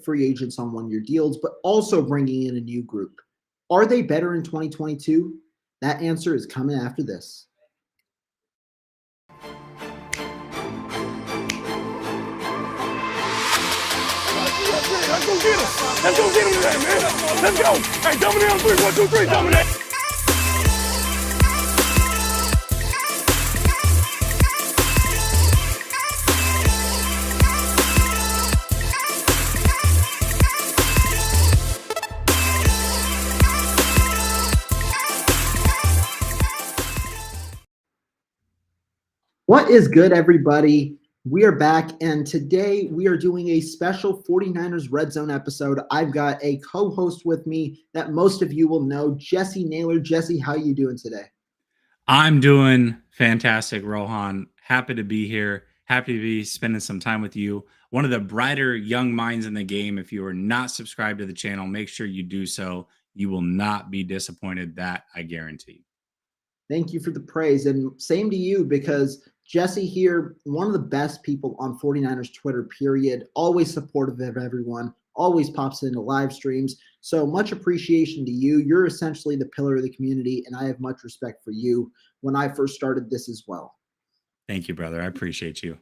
free agents on one-year deals, but also bringing in a new group. Are they better in 2022? That answer is coming after this. Let's go get him. Let's go get him today, man. Let's go. Hey, dominate on 3. 1, 2, 3. Dominate. What is good, everybody? We are back, and today we are doing a special 49ers Red Zone episode. I've got a co-host with me that most of you will know, Jessie Naylor. Jessie, how are you doing today? I'm doing fantastic, Rohan. Happy to be here. Happy to be spending some time with you. One of the brighter young minds in the game. If you are not subscribed to the channel, make sure you do so. You will not be disappointed, that I guarantee. Thank you for the praise, and same to you, because Jessie here, one of the best people on 49ers Twitter, period. Always supportive of everyone, always pops into live streams. So much appreciation to you. You're essentially the pillar of the community, and I have much respect for you when I first started this as well. Thank you, brother. I appreciate you.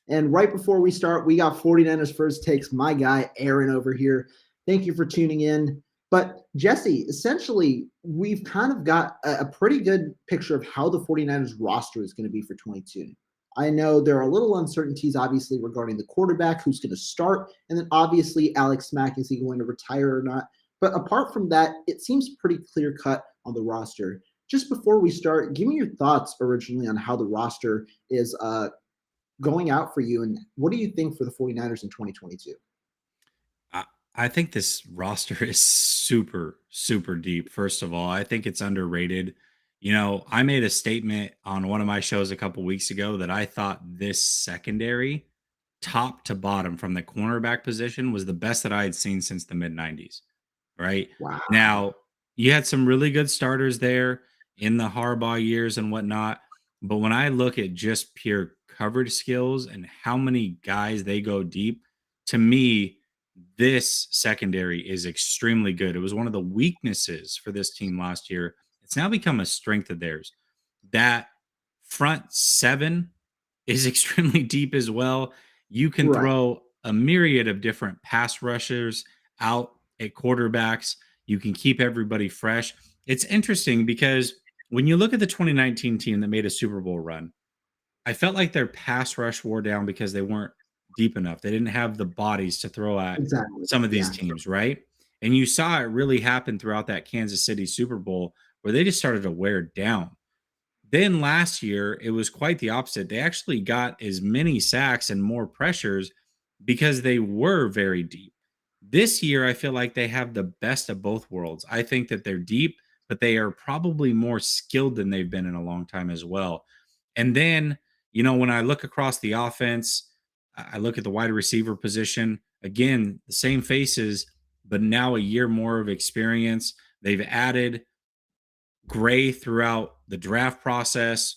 And right before we start, we got 49ers First Takes, my guy, Aaron, over here. Thank you for tuning in. But Jessie, essentially, we've kind of got a pretty good picture of how the 49ers roster is going to be for 22. I know there are little uncertainties, obviously, regarding the quarterback, who's going to start, and then obviously Alex Mack, is he going to retire or not? But apart from that, it seems pretty clear-cut on the roster. Just before we start, give me your thoughts originally on how the roster is going out for you, and what do you think for the 49ers in 2022? I think this roster is super, super deep. First of all, I think it's underrated. You know, I made a statement on one of my shows a couple weeks ago that I thought this secondary, top to bottom from the cornerback position, was the best that I had seen since the mid-90s, right? Wow. Now, you had some really good starters there in the Harbaugh years and whatnot. But when I look at just pure coverage skills and how many guys they go deep, to me, this secondary is extremely good. It was one of the weaknesses for this team last year. It's now become a strength of theirs. That front seven is extremely deep as well. You can throw a myriad of different pass rushers out at quarterbacks. You can keep everybody fresh. It's interesting because when you look at the 2019 team that made a Super Bowl run, I felt like their pass rush wore down because they weren't deep enough. They didn't have the bodies to throw at some of these teams, right? And you saw it really happen throughout that Kansas City Super Bowl where they just started to wear down. Then last year, it was quite the opposite. They actually got as many sacks and more pressures because they were very deep. This year, I feel like they have the best of both worlds. I think that they're deep, but they are probably more skilled than they've been in a long time as well. And then, you know, when I look across the offense, I look at the wide receiver position. Again, the same faces, but now a year more of experience. They've added Gray throughout the draft process.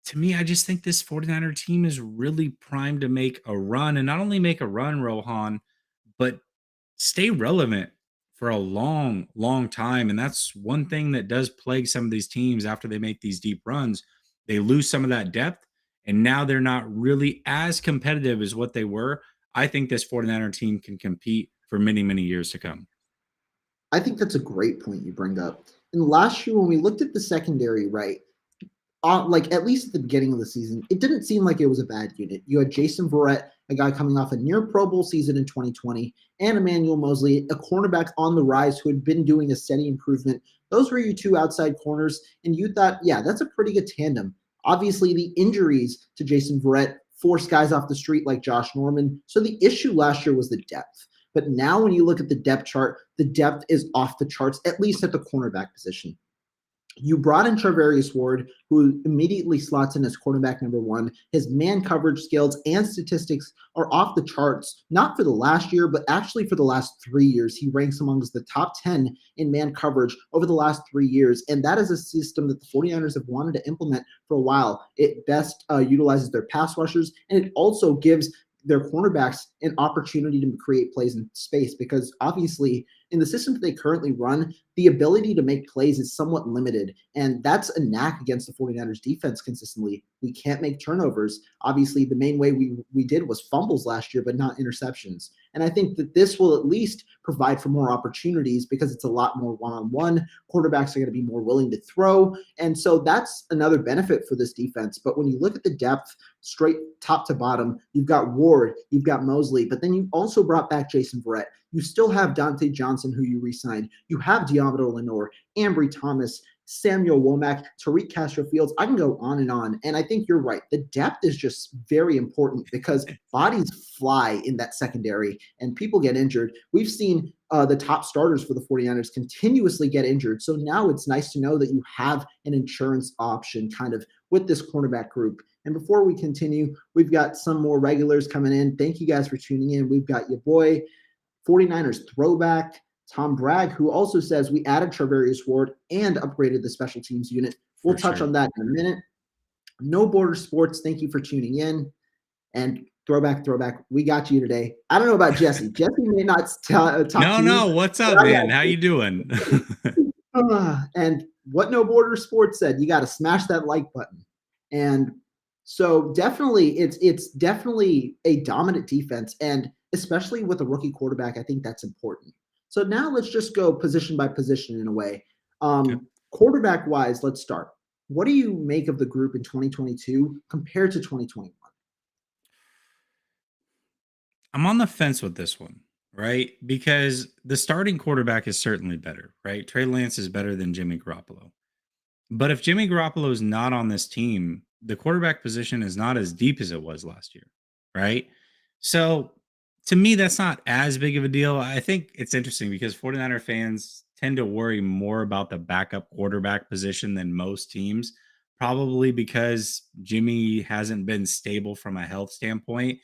To me, I just think this 49er team is really primed to make a run, and not only make a run, Rohan, but stay relevant for a long, long time. And that's one thing that does plague some of these teams after they make these deep runs. They lose some of that depth, and now they're not really as competitive as what they were. I think this 49er team can compete for many, many years to come. I think that's a great point you bring up. And last year, when we looked at the secondary, right, like at least at the beginning of the season, it didn't seem like it was a bad unit. You had Jason Verrett, a guy coming off a near Pro Bowl season in 2020, and Emmanuel Mosley, a cornerback on the rise who had been doing a steady improvement. Those were your two outside corners, and you thought, yeah, that's a pretty good tandem. Obviously, the injuries to Jason Verrett forced guys off the street like Josh Norman. So the issue last year was the depth. But now when you look at the depth chart, the depth is off the charts, at least at the cornerback position. You brought in Charvarius Ward, who immediately slots in as quarterback number one. His man coverage skills and statistics are off the charts, not for the last year, but actually for the last 3 years. He ranks amongst the top 10 in man coverage over the last 3 years, and that is a system that the 49ers have wanted to implement for a while. It best utilizes their pass rushers, and it also gives their cornerbacks an opportunity to create plays in space, because obviously in the system that they currently run, the ability to make plays is somewhat limited. And that's a knack against the 49ers defense consistently. We can't make turnovers. Obviously, the main way we did was fumbles last year, but not interceptions. And I think that this will at least provide for more opportunities because it's a lot more one-on-one. Quarterbacks are going to be more willing to throw. And so that's another benefit for this defense. But when you look at the depth straight top to bottom, you've got Ward, you've got Mosley, but then you also brought back Jason Verrett. You still have Dante Johnson, who you re-signed. You have Diamador Lenore, Ambry Thomas, Samuel Womack, Tariq Castro-Fields. I can go on and on. And I think you're right. The depth is just very important because bodies fly in that secondary and people get injured. We've seen the top starters for the 49ers continuously get injured. So now it's nice to know that you have an insurance option kind of with this cornerback group. And before we continue, we've got some more regulars coming in. Thank you guys for tuning in. We've got your boy, 49ers throwback, Tom Bragg, who also says we added Charvarius Ward and upgraded the special teams unit. We'll touch on that in a minute. No Border Sports, thank you for tuning in. And throwback, we got you today. I don't know about Jessie. Jessie may not talk to you. No, what's up, man? How you doing? And what No Border Sports said, you got to smash that like button. And so definitely, it's definitely a dominant defense, and especially with a rookie quarterback, I think that's important. So now let's just go position by position in a way. Quarterback wise, let's start. What do you make of the group in 2022 compared to 2021? I'm on the fence with this one, right? Because the starting quarterback is certainly better, right? Trey Lance is better than Jimmy Garoppolo. But if Jimmy Garoppolo is not on this team, the quarterback position is not as deep as it was last year, right? So to me, that's not as big of a deal. I think it's interesting because 49er fans tend to worry more about the backup quarterback position than most teams, probably because Jimmy hasn't been stable from a health standpoint.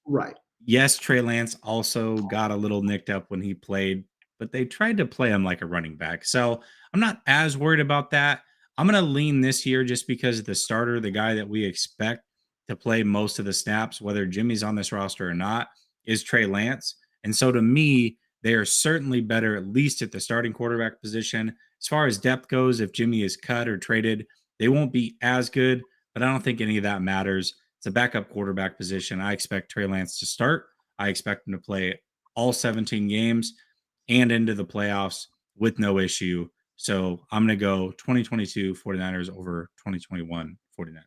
Right. Yes, Trey Lance also got a little nicked up when he played, but they tried to play him like a running back. So I'm not as worried about that. I'm going to lean this year just because the starter, the guy that we expect to play most of the snaps, whether Jimmy's on this roster or not, is Trey Lance. And so to me, they are certainly better, at least at the starting quarterback position. As far as depth goes, if Jimmy is cut or traded, they won't be as good, but I don't think any of that matters. It's a backup quarterback position. I expect Trey Lance to start. I expect him to play all 17 games and into the playoffs with no issue. So I'm going to go 2022 49ers over 2021 49ers.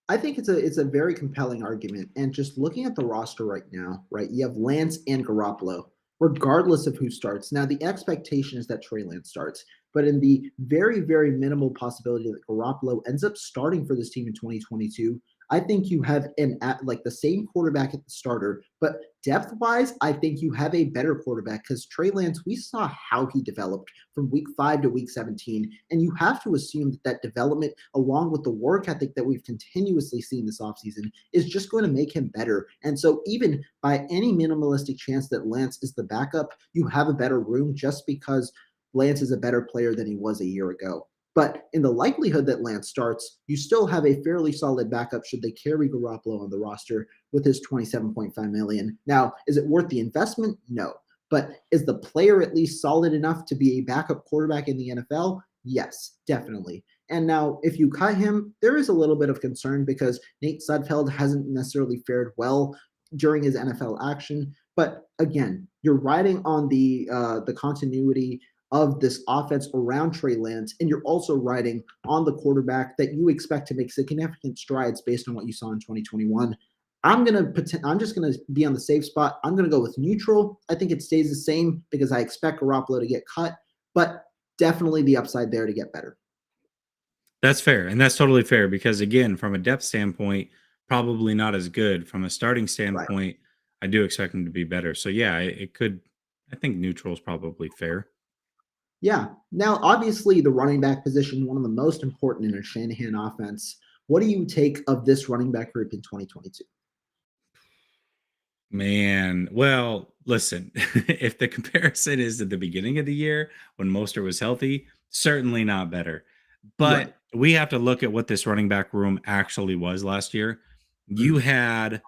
I think it's a very compelling argument. And just looking at the roster right now, right, you have Lance and Garoppolo, regardless of who starts. Now, the expectation is that Trey Lance starts, but in the very, very minimal possibility that Garoppolo ends up starting for this team in 2022, I think you have like the same quarterback at the starter, but depth-wise, I think you have a better quarterback because Trey Lance, we saw how he developed from week 5 to week 17, and you have to assume that development, along with the work ethic that we've continuously seen this offseason, is just going to make him better. And so even by any minimalistic chance that Lance is the backup, you have a better room just because Lance is a better player than he was a year ago. But in the likelihood that Lance starts, you still have a fairly solid backup should they carry Garoppolo on the roster with his $27.5 million. Now, is it worth the investment? No. But is the player at least solid enough to be a backup quarterback in the NFL? Yes, definitely. And now, if you cut him, there is a little bit of concern because Nate Sudfeld hasn't necessarily fared well during his NFL action. But again, you're riding on the continuity of this offense around Trey Lance, and you're also riding on the quarterback that you expect to make significant strides based on what you saw in 2021. I'm just gonna be on the safe spot. I'm gonna go with neutral. I think it stays the same because I expect Garoppolo to get cut, but definitely the upside there to get better. That's fair, and that's totally fair because again, from a depth standpoint, probably not as good. From a starting standpoint, right. I do expect him to be better. So yeah, it could. I think neutral is probably fair. Yeah. Now, obviously, the running back position, one of the most important in a Shanahan offense. What do you take of this running back group in 2022? Man, well, listen, if the comparison is at the beginning of the year when Mostert was healthy, certainly not better. But we have to look at what this running back room actually was last year. You had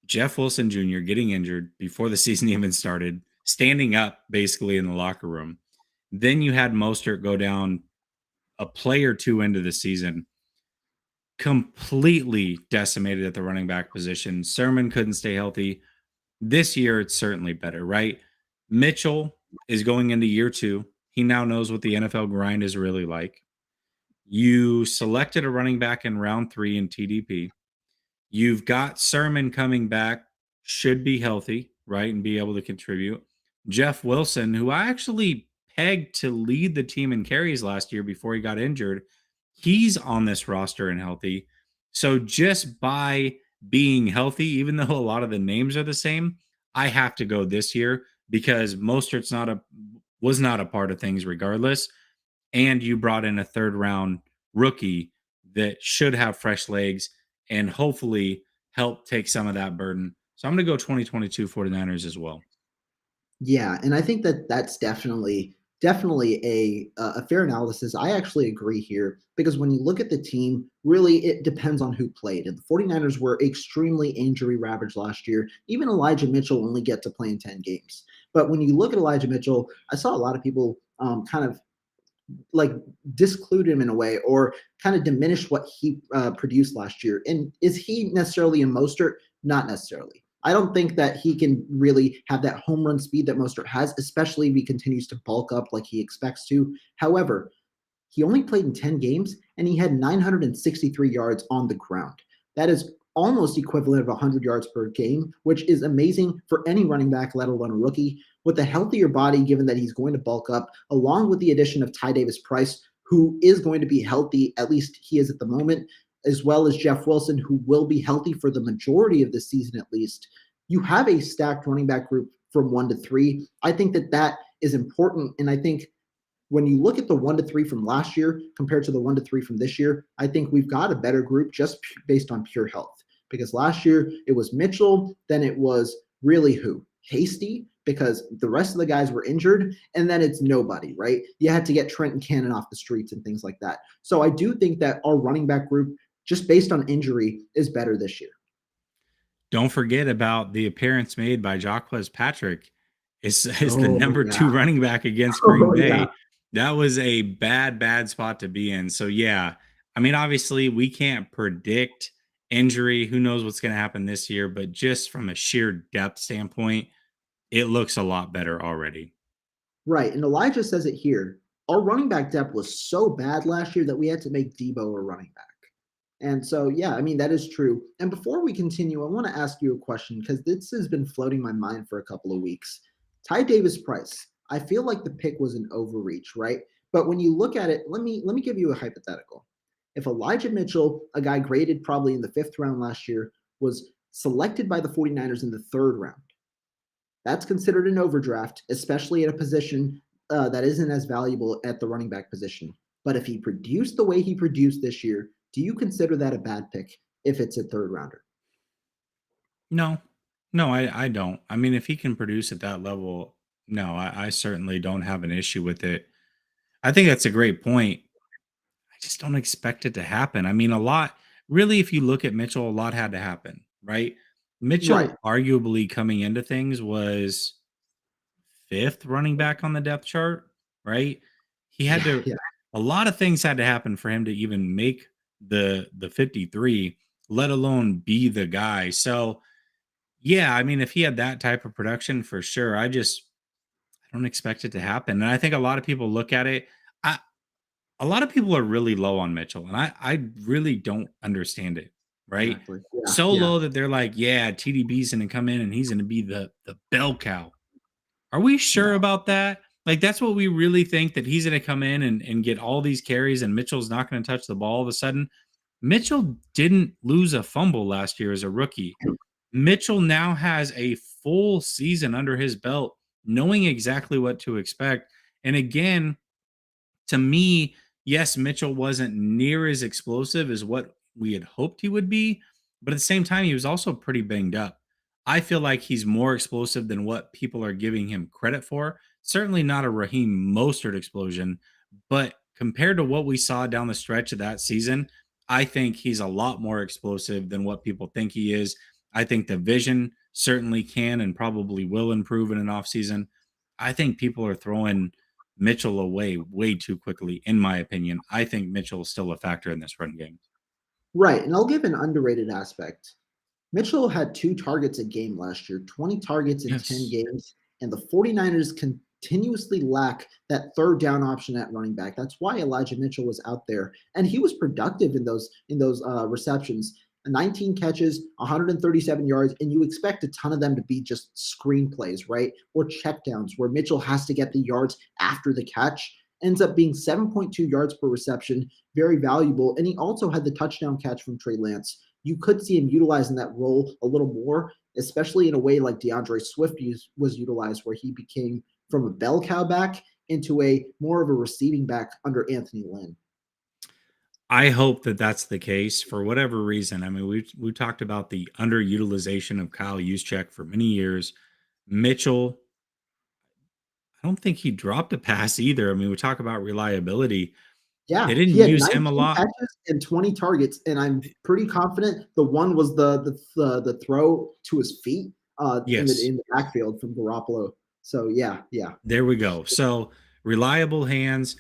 Jeff Wilson Jr. getting injured before the season even started, standing up basically in the locker room. Then you had Mostert go down a play or two into the season, completely decimated at the running back position. Sermon couldn't stay healthy. This year, it's certainly better, right? Mitchell is going into year 2. He now knows what the NFL grind is really like. You selected a running back in round 3 in TDP. You've got Sermon coming back, should be healthy, right? And be able to contribute. Jeff Wilson, who I actually pegged to lead the team in carries last year before he got injured, he's on this roster and healthy. So just by being healthy, even though a lot of the names are the same, I have to go this year because Mostert's was not a part of things regardless. And you brought in a third round rookie that should have fresh legs and hopefully help take some of that burden. So I'm going to go 2022 49ers as well. Yeah, and I think that that's definitely a fair analysis. I actually agree here because when you look at the team, really it depends on who played. And the 49ers were extremely injury ravaged last year. Even Elijah Mitchell only get to play in 10 games. But when you look at Elijah Mitchell, I saw a lot of people kind of like disclude him in a way or kind of diminish what he produced last year. And is he necessarily a Mostert? Not necessarily. I don't think that he can really have that home run speed that Mostert has, especially if he continues to bulk up like he expects to. However, he only played in 10 games and he had 963 yards on the ground. That is almost equivalent of 100 yards per game, which is amazing for any running back, let alone a rookie. With a healthier body, given that he's going to bulk up, along with the addition of Ty Davis Price, who is going to be healthy, at least he is at the moment, as well as Jeff Wilson, who will be healthy for the majority of the season at least. You have a stacked running back group from 1 to 3. I think that that is important. And I think when you look at the 1 to 3 from last year compared to the 1 to 3 from this year, I think we've got a better group just based on pure health. Because last year it was Mitchell, then it was really who? Hasty, because the rest of the guys were injured, and then it's nobody, right? You had to get Trenton Cannon off the streets and things like that. So I do think that our running back group, just based on injury, is better this year. Don't forget about the appearance made by Jacquez Patrick is the Oh, number 2 yeah. running back against Green Oh, yeah. Bay. That was a bad spot to be in. So yeah, I mean, obviously we can't predict injury. Who knows what's going to happen this year? But just from a sheer depth standpoint, it looks a lot better already. Right. And Elijah says it here. Our running back depth was so bad last year that we had to make Debo a running back. And so, yeah, I mean, that is true. And before we continue, I want to ask you a question because this has been floating my mind for a couple of weeks. Ty Davis Price, I feel like the pick was an overreach, right? But when you look at it, let me give you a hypothetical. If Elijah Mitchell, a guy graded probably in the 5th round last year, was selected by the 49ers in the 3rd round, that's considered an overdraft, especially at a position that isn't as valuable at the running back position. But if he produced the way he produced this year, do you consider that a bad pick if it's a 3rd rounder? No, no, I don't. I mean, if he can produce at that level, no, I certainly don't have an issue with it. I think that's a great point. I just don't expect it to happen. I mean, a lot really, if you look at Mitchell, a lot had to happen, right? Right. Mitchell, arguably coming into things, was 5th running back on the depth chart, right? He had Yeah. to, Yeah. a lot of things had to happen for him to even make the 53, let alone be the guy. So, yeah, I mean, if he had that type of production, for sure, I don't expect it to happen. And I think a lot of people look at it. I, a lot of people are really low on Mitchell, and I really don't understand it, right? Exactly. Yeah. So Yeah. low that they're like, yeah, TDB's gonna come in and he's gonna be the bell cow. Are we sure No. about that? Like, that's what we really think, that he's gonna come in and get all these carries and Mitchell's not gonna touch the ball all of a sudden. Mitchell didn't lose a fumble last year as a rookie. Mitchell now has a full season under his belt, knowing exactly what to expect. And again, to me, yes, Mitchell wasn't near as explosive as what we had hoped he would be, but at the same time, he was also pretty banged up. I feel like he's more explosive than what people are giving him credit for. Certainly not a Raheem Mostert explosion, but compared to what we saw down the stretch of that season, I think he's a lot more explosive than what people think he is. I think the vision certainly can and probably will improve in an offseason. I think people are throwing Mitchell away way too quickly, in my opinion. I think Mitchell is still a factor in this run game. Right. And I'll give an underrated aspect. Mitchell had 2 targets a game last year, 20 targets in 10 Yes. games, and the 49ers continuously lack that third down option at running back. That's why Elijah Mitchell was out there, and he was productive in those receptions. 19 catches, 137 yards, and you expect a ton of them to be just screenplays, right? Or checkdowns where Mitchell has to get the yards after the catch. Ends up being 7.2 yards per reception, very valuable. And he also had the touchdown catch from Trey Lance. You could see him utilizing that role a little more, especially in a way like DeAndre Swift was utilized, where he became from a bell cow back into a more of a receiving back under Anthony Lynn. I hope that that's the case for whatever reason. I mean, we've talked about the underutilization of Kyle Juszczyk for many years. Mitchell, I don't think he dropped a pass either. I mean, we talk about reliability. They Yeah, didn't he had use him a 19 lot. catches and 20 targets, and I'm pretty confident the one was the throw to his feet in the Yes, backfield from Garoppolo. So yeah. there we go. So reliable hands.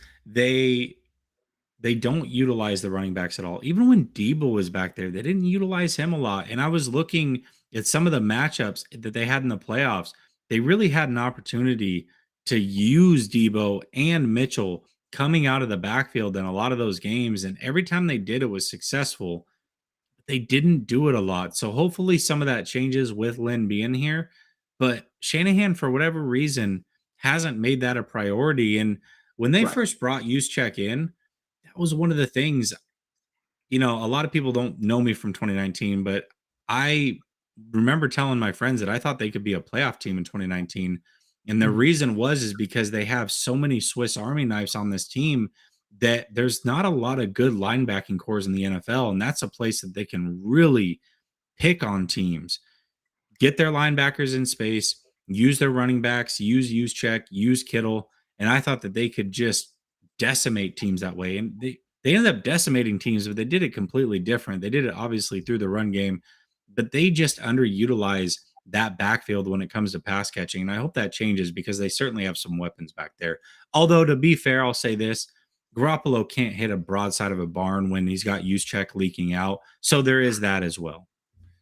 They don't utilize the running backs at all. Even when Debo was back there, they didn't utilize him a lot. And I was looking at some of the matchups that they had in the playoffs. They really had an opportunity to use Debo and Mitchell coming out of the backfield in a lot of those games. And every time they did, it was successful. They didn't do it a lot. So hopefully some of that changes with Lynn being here. But Shanahan, for whatever reason, hasn't made that a priority. And when they Right. first brought Juszczyk in, that was one of the things. A lot of people don't know me from 2019, but I remember telling my friends that I thought they could be a playoff team in 2019. And the Mhm. reason is because they have so many Swiss Army knives on this team that there's not a lot of good linebacking cores in the NFL. And that's a place that they can really pick on teams, get their linebackers in space, use their running backs, use check, use Kittle. And I thought that they could just decimate teams that way. And they ended up decimating teams, but they did it completely different. They did it obviously through the run game, but they just underutilize that backfield when it comes to pass catching. And I hope that changes because they certainly have some weapons back there. Although, to be fair, I'll say this: Garoppolo can't hit a broadside of a barn when he's got use check leaking out. So there is that as well.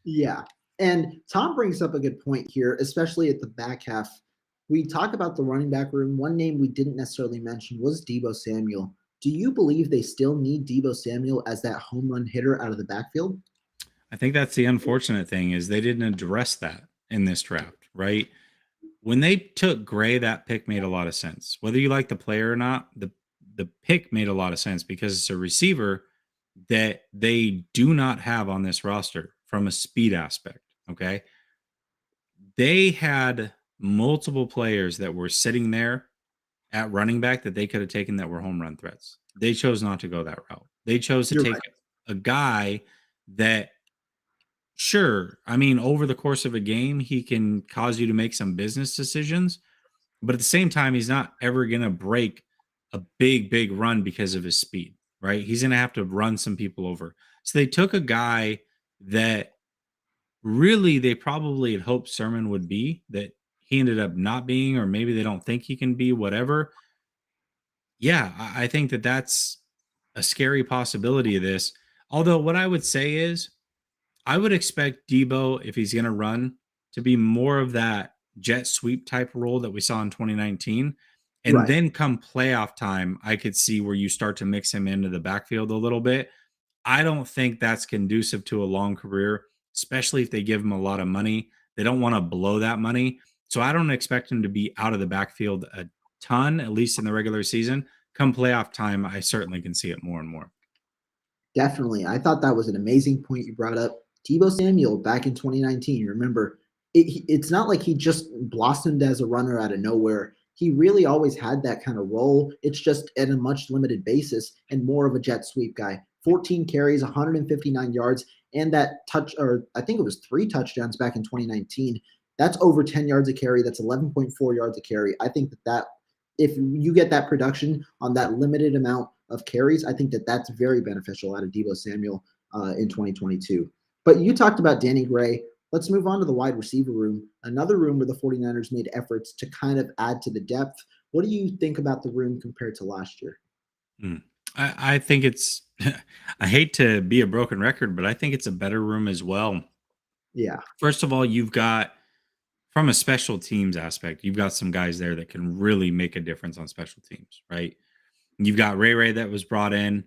Yeah. And Tom brings up a good point here, especially at the back half. We talk about the running back room. One name we didn't necessarily mention was Debo Samuel. Do you believe they still need Debo Samuel as that home run hitter out of the backfield? I think that's the unfortunate thing is they didn't address that in this draft, right? When they took Gray, that pick made a lot of sense. Whether you like the player or not, the pick made a lot of sense because it's a receiver that they do not have on this roster from a speed aspect. Okay. They had multiple players that were sitting there at running back that they could have taken that were home run threats. They chose not to go that route. They chose to You're take right. a guy that, sure, I mean, over the course of a game, he can cause you to make some business decisions, but at the same time, he's not ever going to break a big run because of his speed, right? He's going to have to run some people over. So they took a guy that really they probably had hoped Sermon would be, that he ended up not being, or maybe they don't think he can be, whatever. Yeah, I think that that's a scary possibility of this. Although, what I would say is, I would expect Debo, if he's going to run, to be more of that jet sweep type role that we saw in 2019. And Right. then come playoff time, I could see where you start to mix him into the backfield a little bit. I don't think that's conducive to a long career, especially if they give him a lot of money. They don't want to blow that money. So I don't expect him to be out of the backfield a ton, at least in the regular season. Come playoff time, I certainly can see it more and more. Definitely. I thought that was an amazing point you brought up. Debo Samuel back in 2019. Remember, it's not like he just blossomed as a runner out of nowhere. He really always had that kind of role. It's just at a much limited basis and more of a jet sweep guy. 14 carries, 159 yards, and that touch, or I think it was 3 touchdowns back in 2019. That's over 10 yards a carry. That's 11.4 yards a carry. I think that if you get that production on that limited amount of carries, I think that that's very beneficial out of Debo Samuel in 2022. But you talked about Danny Gray. Let's move on to the wide receiver room, another room where the 49ers made efforts to kind of add to the depth. What do you think about the room compared to last year? Mm. I think it's, I hate to be a broken record, but I think it's a better room as well. Yeah, First of all, you've got, from a special teams aspect, you've got some guys there that can really make a difference on special teams, right? You've got Ray that was brought in.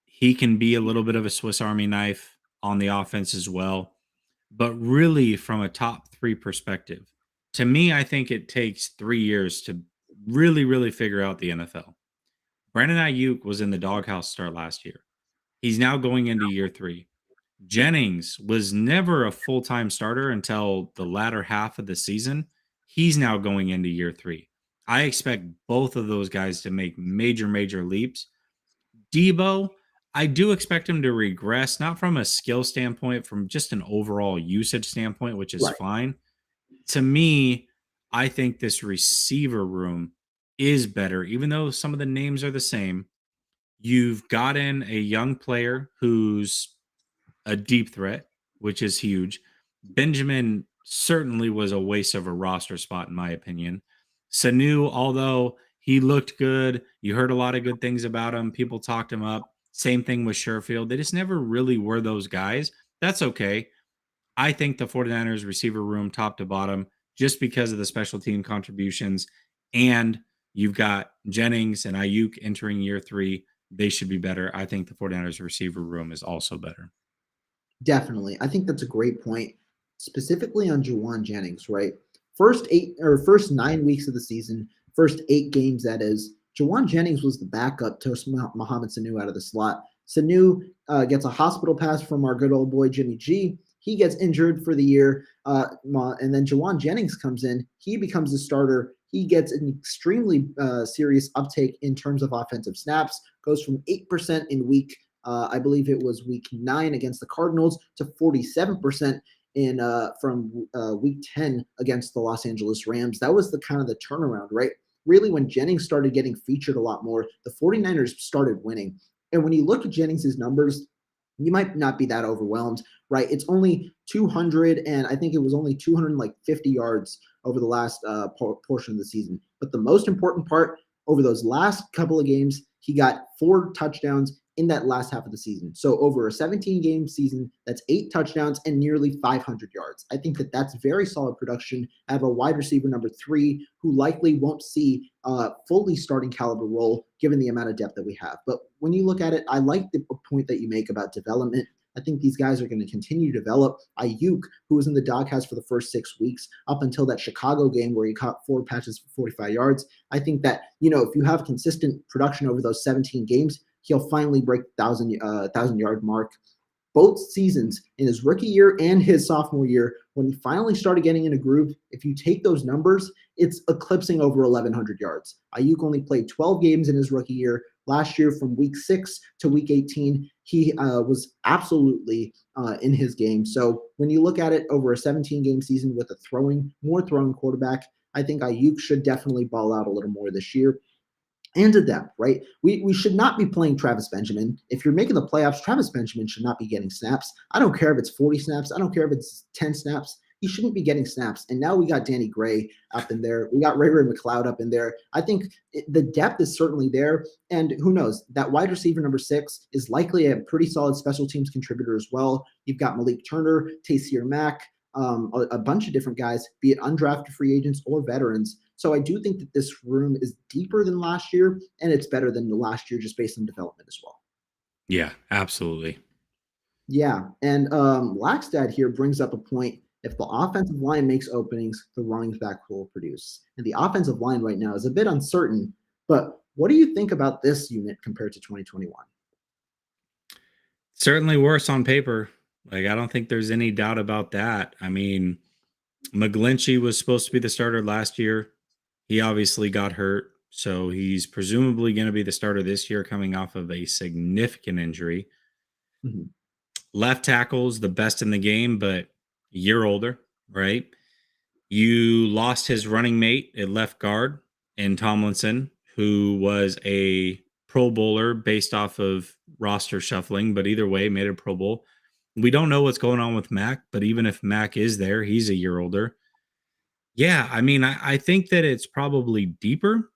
He can be a little bit of a Swiss Army knife on the offense as well. But really, from a top three perspective, to me, I think it takes 3 years to really figure out the NFL. Brandon Ayuk was in the doghouse start last year. He's now going into year three. Jennings was never a full time starter until the latter half of the season. He's now going into year three. I expect both of those guys to make major leaps. Debo, I do expect him to regress, not from a skill standpoint, from just an overall usage standpoint, which is right. fine. To me, I think this receiver room is better, even though some of the names are the same. You've got in a young player who's a deep threat, which is huge. Benjamin certainly was a waste of a roster spot, in my opinion. Sanu, although he looked good, you heard a lot of good things about him. People talked him up. Same thing with Sherfield. They just never really were those guys. That's okay. I think the 49ers receiver room, top to bottom, just because of the special team contributions, and you've got Jennings and Ayuk entering year three, they should be better. I think the 49ers receiver room is also better. Definitely. I think that's a great point, specifically on Juwan Jennings, right? First 9 weeks of the season, first 8 games, that is, Juwan Jennings was the backup to Mohamed Sanu out of the slot. Sanu gets a hospital pass from our good old boy Jimmy G. He gets injured for the year, and then Juwan Jennings comes in. He becomes the starter. He gets an extremely serious uptake in terms of offensive snaps, goes from 8% in I believe it was week 9 against the Cardinals to 47% in from week 10 against the Los Angeles Rams. That was the kind of the turnaround, right? Really, when Jennings started getting featured a lot more, the 49ers started winning. And when you look at Jennings' numbers, you might not be that overwhelmed, right? It's only 200, and I think it was only 250 yards over the last portion of the season. But the most important part, over those last couple of games, he got 4 touchdowns in that last half of the season. So over a 17-game season, that's 8 touchdowns and nearly 500 yards. I think that that's very solid production out of a wide receiver number 3 who likely won't see fully starting caliber role given the amount of depth that we have. But when you look at it, I like the point that you make about development. I think these guys are going to continue to develop. Ayuk, who was in the doghouse for the first 6 weeks, up until that Chicago game where he caught 4 patches for 45 yards. I think that, if you have consistent production over those 17 games, he'll finally break the 1,000-yard mark. Both seasons, in his rookie year and his sophomore year, when he finally started getting in a groove, if you take those numbers, it's eclipsing over 1,100 yards. Ayuk only played 12 games in his rookie year. Last year, from week 6 to week 18, he was absolutely in his game. So when you look at it over a 17-game season with a more throwing quarterback, I think Ayuk should definitely ball out a little more this year. And to depth, right? We should not be playing Travis Benjamin. If you're making the playoffs, Travis Benjamin should not be getting snaps. I don't care if it's 40 snaps. I don't care if it's 10 snaps. He shouldn't be getting snaps. And now we got Danny Gray up in there. We got Ray McLeod up in there. I think the depth is certainly there. And who knows? That wide receiver number 6 is likely a pretty solid special teams contributor as well. You've got Malik Turner, Tayseer Mack, a bunch of different guys, be it undrafted free agents or veterans. So I do think that this room is deeper than last year, and it's better than the last year just based on development as well. Yeah, absolutely. Yeah, and Lackstad here brings up a point. If the offensive line makes openings, the running back will produce. And the offensive line right now is a bit uncertain, but what do you think about this unit compared to 2021? Certainly worse on paper. Like, I don't think there's any doubt about that. I mean, McGlinchey was supposed to be the starter last year. He obviously got hurt. So he's presumably going to be the starter this year coming off of a significant injury. Mhm. Left tackle's the best in the game, but a year older, right? You lost his running mate at left guard in Tomlinson, who was a Pro Bowler based off of roster shuffling, but either way, made a Pro Bowl. We don't know what's going on with Mac, but even if Mac is there, he's a year older. Yeah, I mean, I think that it's probably deeper,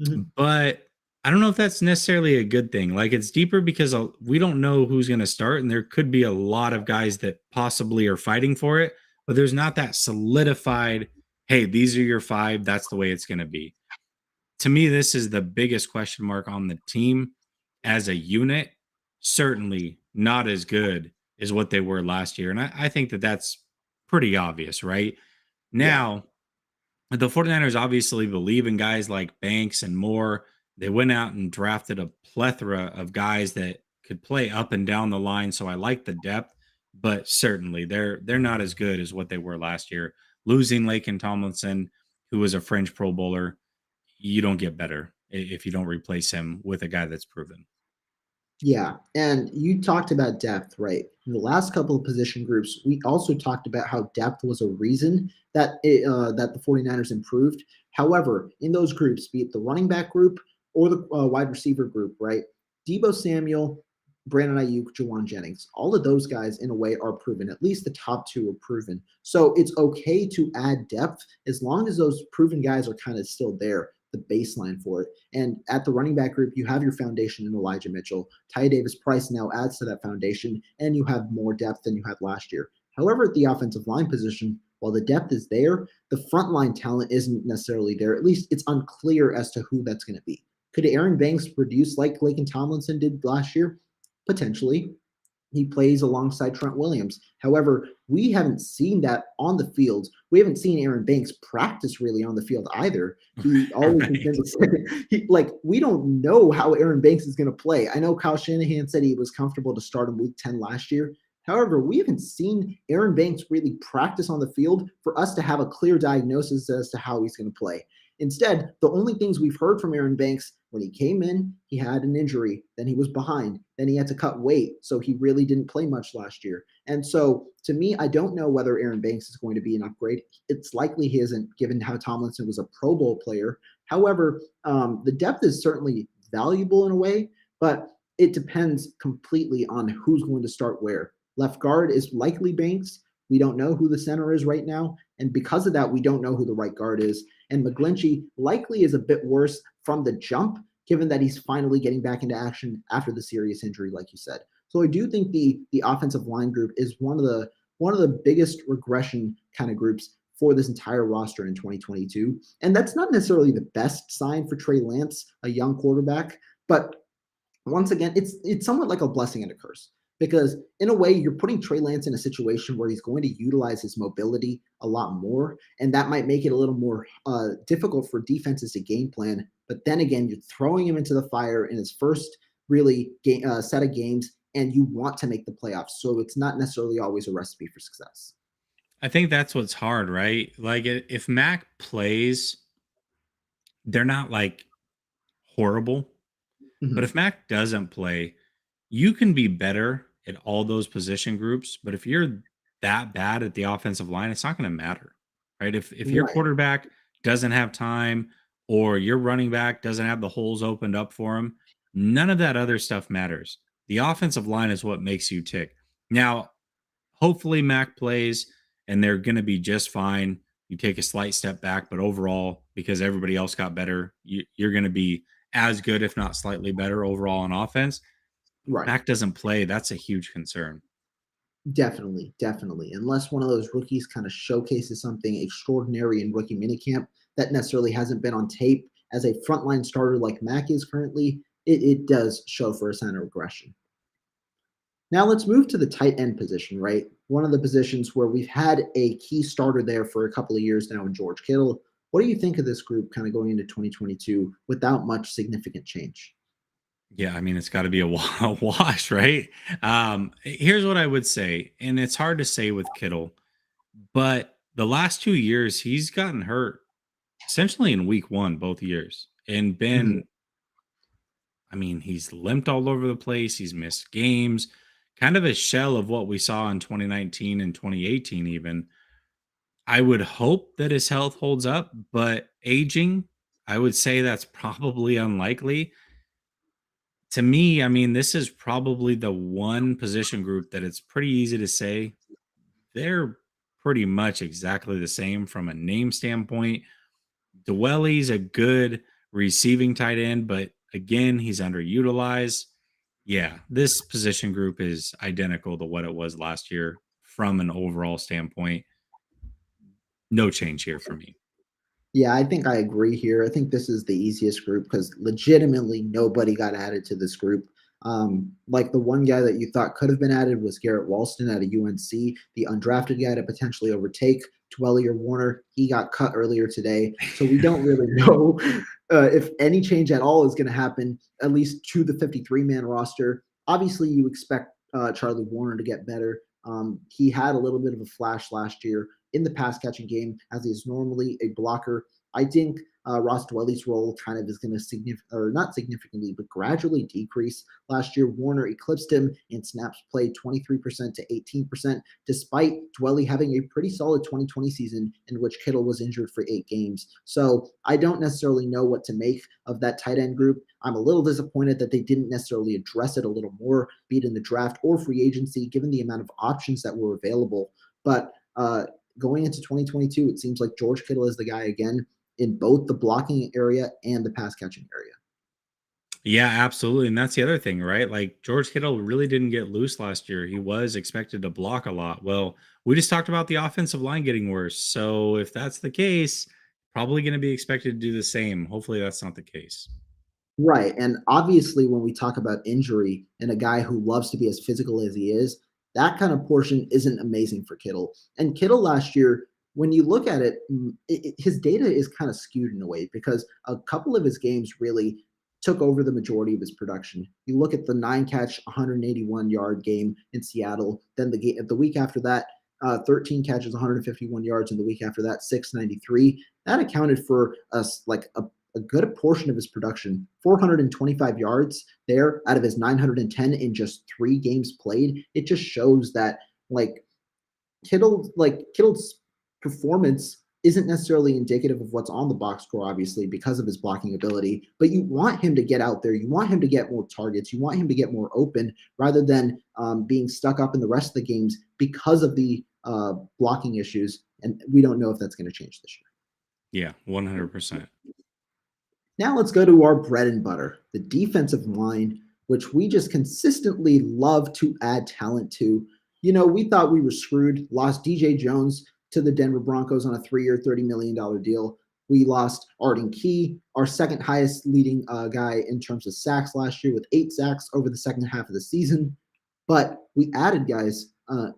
Mhm. but I don't know if that's necessarily a good thing. Like it's deeper because we don't know who's going to start, and there could be a lot of guys that possibly are fighting for it, but there's not that solidified. Hey, these are your five. That's the way it's going to be. To me, this is the biggest question mark on the team as a unit. Certainly not as good as what they were last year, and I think that that's pretty obvious, right? Yeah. Now, the 49ers obviously believe in guys like Banks and Moore. They went out and drafted a plethora of guys that could play up and down the line. So I like the depth, but certainly they're not as good as what they were last year. Losing Laken Tomlinson, who was a French Pro Bowler, you don't get better if you don't replace him with a guy that's proven. Yeah, and you talked about depth, right? In the last couple of position groups, we also talked about how depth was a reason that the 49ers improved. However, in those groups, be it the running back group or the wide receiver group, right? Debo Samuel, Brandon Ayuk, Jawan Jennings, all of those guys in a way are proven. At least the top two are proven. So it's okay to add depth as long as those proven guys are kind of still there, the baseline for it. And at the running back group, you have your foundation in Elijah Mitchell. Ty Davis Price now adds to that foundation, and you have more depth than you had last year. However, at the offensive line position, while the depth is there, the frontline talent isn't necessarily there. At least it's unclear as to who that's going to be. Could Aaron Banks produce like Laken Tomlinson did last year? Potentially. He plays alongside Trent Williams. However, we haven't seen that on the field. We haven't seen Aaron Banks practice really on the field either. He always Right. like we don't know how Aaron Banks is going to play. I know Kyle Shanahan said he was comfortable to start in Week 10 last year. However, we haven't seen Aaron Banks really practice on the field for us to have a clear diagnosis as to how he's going to play. Instead, the only things we've heard from Aaron Banks when he came in, he had an injury, then he was behind, then he had to cut weight, so he really didn't play much last year. And so, to me, I don't know whether Aaron Banks is going to be an upgrade. It's likely he isn't, given how Tomlinson was a Pro Bowl player. However, the depth is certainly valuable in a way, but it depends completely on who's going to start where. Left guard is likely Banks. We don't know who the center is right now. And because of that, we don't know who the right guard is. And McGlinchey likely is a bit worse from the jump, given that he's finally getting back into action after the serious injury, like you said. So I do think the offensive line group is one of the biggest regression kind of groups for this entire roster in 2022. And that's not necessarily the best sign for Trey Lance, a young quarterback, but once again, it's somewhat like a blessing and a curse because in a way you're putting Trey Lance in a situation where he's going to utilize his mobility a lot more, and that might make it a little more difficult for defenses to game plan. But then again, you're throwing him into the fire in his first really set of games, and you want to make the playoffs, so it's not necessarily always a recipe for success. I think that's what's hard, right? Like if Mac plays, they're not like horrible. But Mhm. if Mac doesn't play, you can be better at all those position groups. But if you're that bad at the offensive line, it's not going to matter, right? If your Right. quarterback doesn't have time or your running back doesn't have the holes opened up for him, none of that other stuff matters. The offensive line is what makes you tick. Now, hopefully Mac plays and they're going to be just fine. You take a slight step back, but overall, because everybody else got better, you're going to be as good, if not slightly better overall on offense. Right. Mac doesn't play. That's a huge concern. Definitely, definitely. Unless one of those rookies kind of showcases something extraordinary in rookie minicamp that necessarily hasn't been on tape as a frontline starter like Mac is currently, it does show for a sign of regression. Now let's move to the tight end position, right? One of the positions where we've had a key starter there for a couple of years now in George Kittle. What do you think of this group kind of going into 2022 without much significant change? Yeah, I mean, it's got to be a a wash, right? Here's what I would say, and it's hard to say with Kittle, but the last 2 years he's gotten hurt essentially in week one, both years, and Mhm. been, I mean, he's limped all over the place. He's missed games, kind of a shell of what we saw in 2019 and 2018, even. I would hope that his health holds up, but aging, I would say that's probably unlikely. To me, I mean, this is probably the one position group that it's pretty easy to say they're pretty much exactly the same from a name standpoint. Dwelly's a good receiving tight end, but again, he's underutilized. Yeah, this position group is identical to what it was last year from an overall standpoint. No change here for me. Yeah, I think I agree here. I think this is the easiest group because legitimately nobody got added to this group. Like the one guy that you thought could have been added was Garrett Walston out of UNC, the undrafted guy to potentially overtake Dwelly or Warner. He got cut earlier today, so we don't really know if any change at all is going to happen, at least to the 53-man roster. Obviously, you expect Charlie Warner to get better. He had a little bit of a flash last year in the pass catching game as he is normally a blocker. I think Ross Dwelly's role kind of is going to not significantly, but gradually decrease. Last year, Warner eclipsed him in snaps played 23% to 18%, despite Dwelly having a pretty solid 2020 season in which Kittle was injured for 8 games. So I don't necessarily know what to make of that tight end group. I'm a little disappointed that they didn't necessarily address it a little more, be it in the draft or free agency, given the amount of options that were available. But going into 2022, it seems like George Kittle is the guy again in both the blocking area and the pass catching area. Yeah, absolutely. And that's the other thing, right? Like George Kittle really didn't get loose last year. He was expected to block a lot. Well, we just talked about the offensive line getting worse. So if that's the case, probably going to be expected to do the same. Hopefully that's not the case. Right. And obviously, when we talk about injury and a guy who loves to be as physical as he is, that kind of portion isn't amazing for Kittle. And Kittle last year, when you look at it, his data is kind of skewed in a way because a couple of his games really took over the majority of his production. You look at the 9-catch, 181-yard game in Seattle, then the week after that, 13 catches, 151 yards, and the week after that, 693. That accounted for us like a good portion of his production, 425 yards there out of his 910 in just 3 games played. It just shows that Kittle's performance isn't necessarily indicative of what's on the box score, obviously, because of his blocking ability. But you want him to get out there. You want him to get more targets. You want him to get more open rather than being stuck up in the rest of the games because of the blocking issues. And we don't know if that's going to change this year. Yeah, 100%. Now let's go to our bread and butter, the defensive line, which we just consistently love to add talent to. We thought we were screwed, lost DJ Jones to the Denver Broncos on a 3-year, $30 million deal. We lost Arden Key, our second highest leading guy in terms of sacks last year with 8 sacks over the second half of the season. But we added guys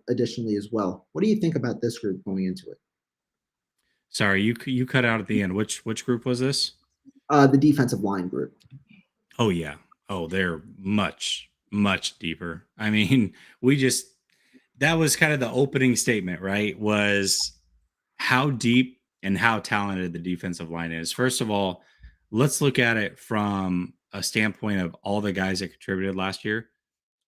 additionally as well. What do you think about this group going into it? Sorry, you cut out at the end. Which group was this? The defensive line group. Oh yeah. Oh, they're much deeper. I mean, that was kind of the opening statement, right? Was how deep and how talented the defensive line is. First of all, let's look at it from a standpoint of all the guys that contributed last year.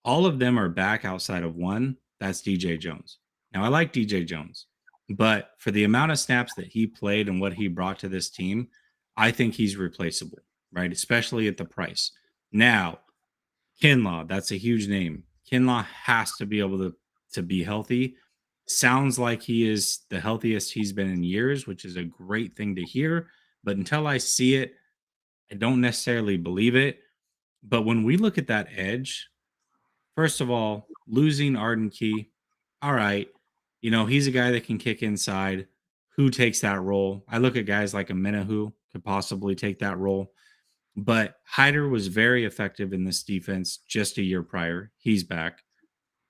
All of them are back outside of one. That's DJ Jones. Now, I like DJ Jones, but for the amount of snaps that he played and what he brought to this team, I think he's replaceable, right? Especially at the price. Now, Kinlaw, that's a huge name. Kinlaw has to be able to be healthy. Sounds like he is the healthiest he's been in years, which is a great thing to hear. But until I see it, I don't necessarily believe it. But when we look at that edge, first of all, losing Arden Key, all right. He's a guy that can kick inside. Who takes that role? I look at guys like a Minahu could possibly take that role. But Hyder was very effective in this defense just a year prior. He's back.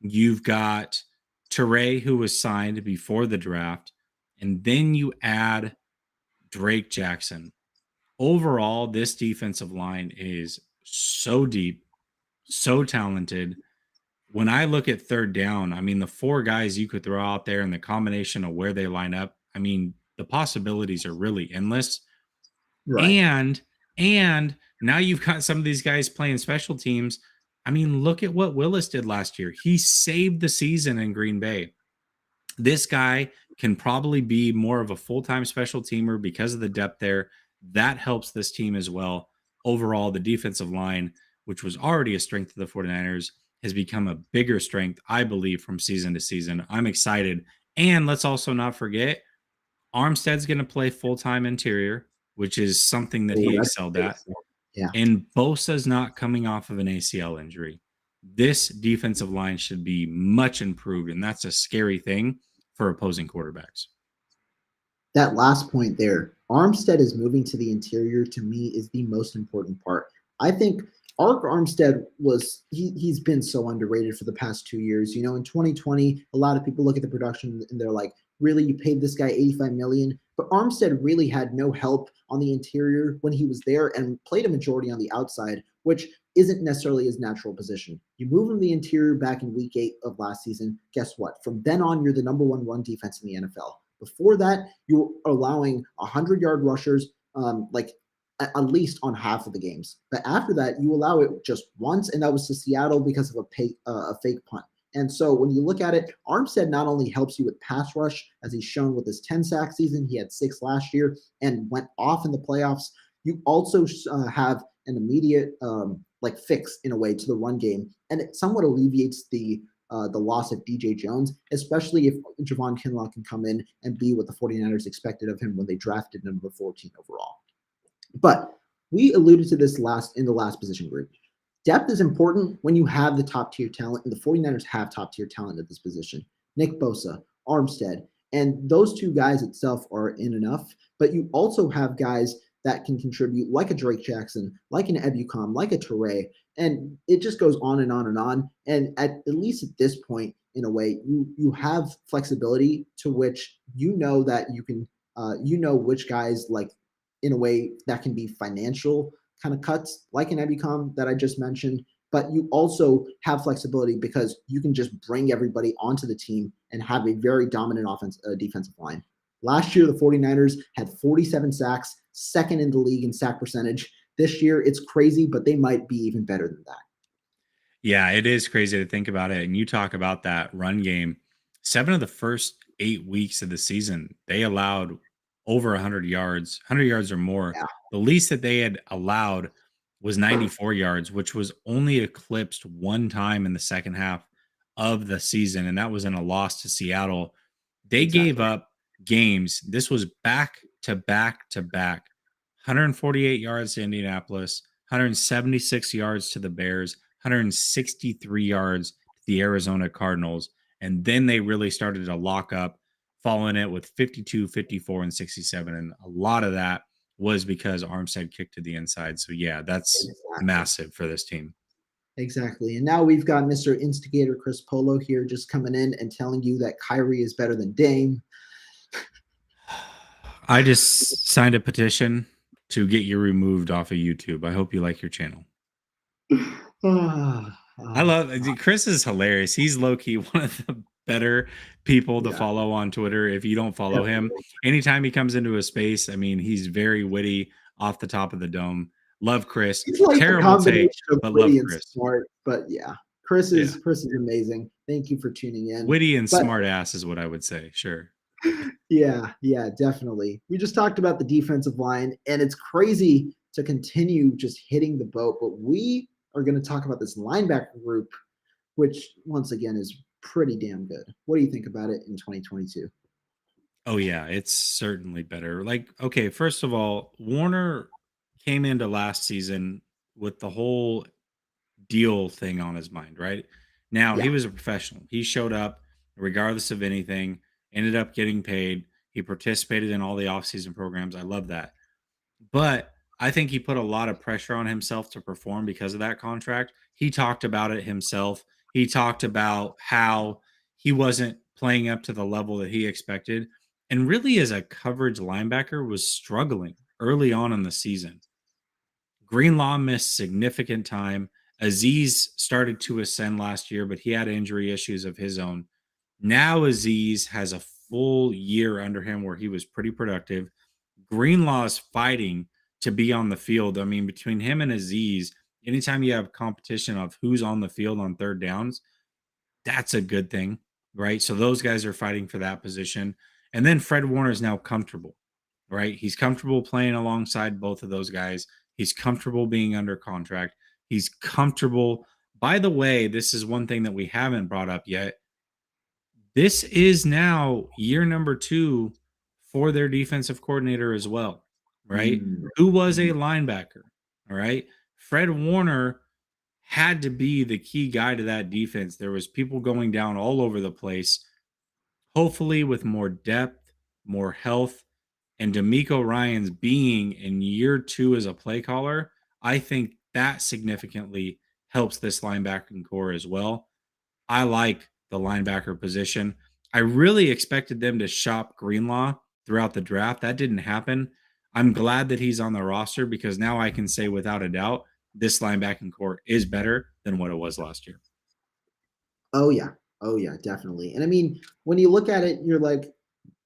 You've got Teray, who was signed before the draft. And then you add Drake Jackson. Overall, this defensive line is so deep, so talented. When I look at third down, I mean, the 4 guys you could throw out there and the combination of where they line up, I mean, the possibilities are really endless. Right. And now you've got some of these guys playing special teams. I mean, look at what Willis did last year. He saved the season in Green Bay. This guy can probably be more of a full-time special teamer because of the depth there. That helps this team as well. Overall, the defensive line, which was already a strength of the 49ers, has become a bigger strength, I believe, from season to season. I'm excited. And let's also not forget, Armstead's going to play full-time interior, which is something that Oh, he that's excelled big. at. Yeah. And Bosa's not coming off of an ACL injury. This defensive line should be much improved, and that's a scary thing for opposing quarterbacks. That last point there, Armstead is moving to the interior, to me is the most important part. I think Ark Armstead he's been so underrated for the past 2 years. You know, in 2020, a lot of people look at the production and they're like, really, you paid this guy 85 million? But Armstead really had no help on the interior when he was there and played a majority on the outside, which isn't necessarily his natural position. You move him to the interior back in week 8 of last season. Guess what? From then on, you're the number one run defense in the NFL. Before that, you're allowing 100-yard rushers, like at least on half of the games. But after that, you allow it just once, and that was to Seattle because of a fake punt. And so when you look at it, Armstead not only helps you with pass rush, as he's shown with his 10-sack season, he had 6 last year and went off in the playoffs. You also have an immediate like fix in a way to the run game, and it somewhat alleviates the loss of DJ Jones, especially if Javon Kinlaw can come in and be what the 49ers expected of him when they drafted number 14 overall. But we alluded to this in the last position group. Depth is important when you have the top tier talent, and the 49ers have top tier talent at this position. Nick Bosa, Armstead, and those two guys itself are in enough, but you also have guys that can contribute, like a Drake Jackson, like an Ebukam, like a Teray, and it just goes on and on and on. And at least at this point, in a way, you have flexibility to which you know that you can, which guys, like, in a way that can be financial kind of cuts, like an Ebukam that I just mentioned. But you also have flexibility because you can just bring everybody onto the team and have a very dominant defensive line. Last year, the 49ers had 47 sacks, second in the league in sack percentage. This year, it's crazy, but they might be even better than that. Yeah, it is crazy to think about it. And you talk about that run game. 7 of the first 8 weeks of the season, they allowed over 100 yards or more. Yeah, The least that they had allowed was 94 yards, which was only eclipsed one time in the second half of the season. And that was in a loss to Seattle. They gave exactly. up games. This was back to back to back. 148 yards to Indianapolis, 176 yards to the Bears, 163 yards to the Arizona Cardinals. And then they really started to lock up, following it with 52, 54, and 67. And a lot of that was because Armstead kicked to the inside. So, yeah, that's Exactly. massive for this team. Exactly. And now we've got Mr. Instigator Chris Polo here just coming in and telling you that Kyrie is better than Dame. I just signed a petition to get you removed off of YouTube. I hope you like your channel. I love Chris is hilarious. He's low key one of the better people to Yeah, follow on Twitter. If you don't follow him, definitely. anytime he comes into a space, I mean, he's very witty off the top of the dome. Love Chris. It's like a Terrible combination take, of but love witty and Chris. smart. But yeah, Yeah. Chris is amazing. Thank you for tuning in. Witty and But smart ass is what I would say. Sure. yeah, definitely. We just talked about the defensive line, and it's crazy to continue just hitting the boat. But we are going to talk about this linebacker group, which once again is pretty damn good. What do you think about it in 2022? Oh yeah, it's certainly better. Like, okay, first of all, Warner came into last season with the whole deal thing on his mind, right? Now, he Yeah, was a professional. He showed up regardless of anything, ended up getting paid. He participated in all the offseason programs. I love that. But I think he put a lot of pressure on himself to perform because of that contract. He talked about it himself. He talked about how he wasn't playing up to the level that he expected. And really, as a coverage linebacker, was struggling early on in the season. Greenlaw missed significant time. Aziz started to ascend last year, but he had injury issues of his own. Now Aziz has a full year under him where he was pretty productive. Greenlaw is fighting to be on the field. I mean, between him and Aziz, anytime you have competition of who's on the field on third downs, that's a good thing, right? So those guys are fighting for that position. And then Fred Warner is now comfortable, right? He's comfortable playing alongside both of those guys. He's comfortable being under contract. He's comfortable. By the way, this is one thing that we haven't brought up yet. This is now year number 2 for their defensive coordinator as well, right? Mm, Who was a mm. linebacker, all right? Fred Warner had to be the key guy to that defense. There was people going down all over the place. Hopefully with more depth, more health, and D'Amico Ryans being in year 2 as a play caller, I think that significantly helps this linebacking core as well. I like the linebacker position. I really expected them to shop Greenlaw throughout the draft. That didn't happen. I'm glad that he's on the roster because now I can say without a doubt this linebacking core is better than what it was last year. Oh yeah. Oh yeah, definitely. And I mean, when you look at it, you're like,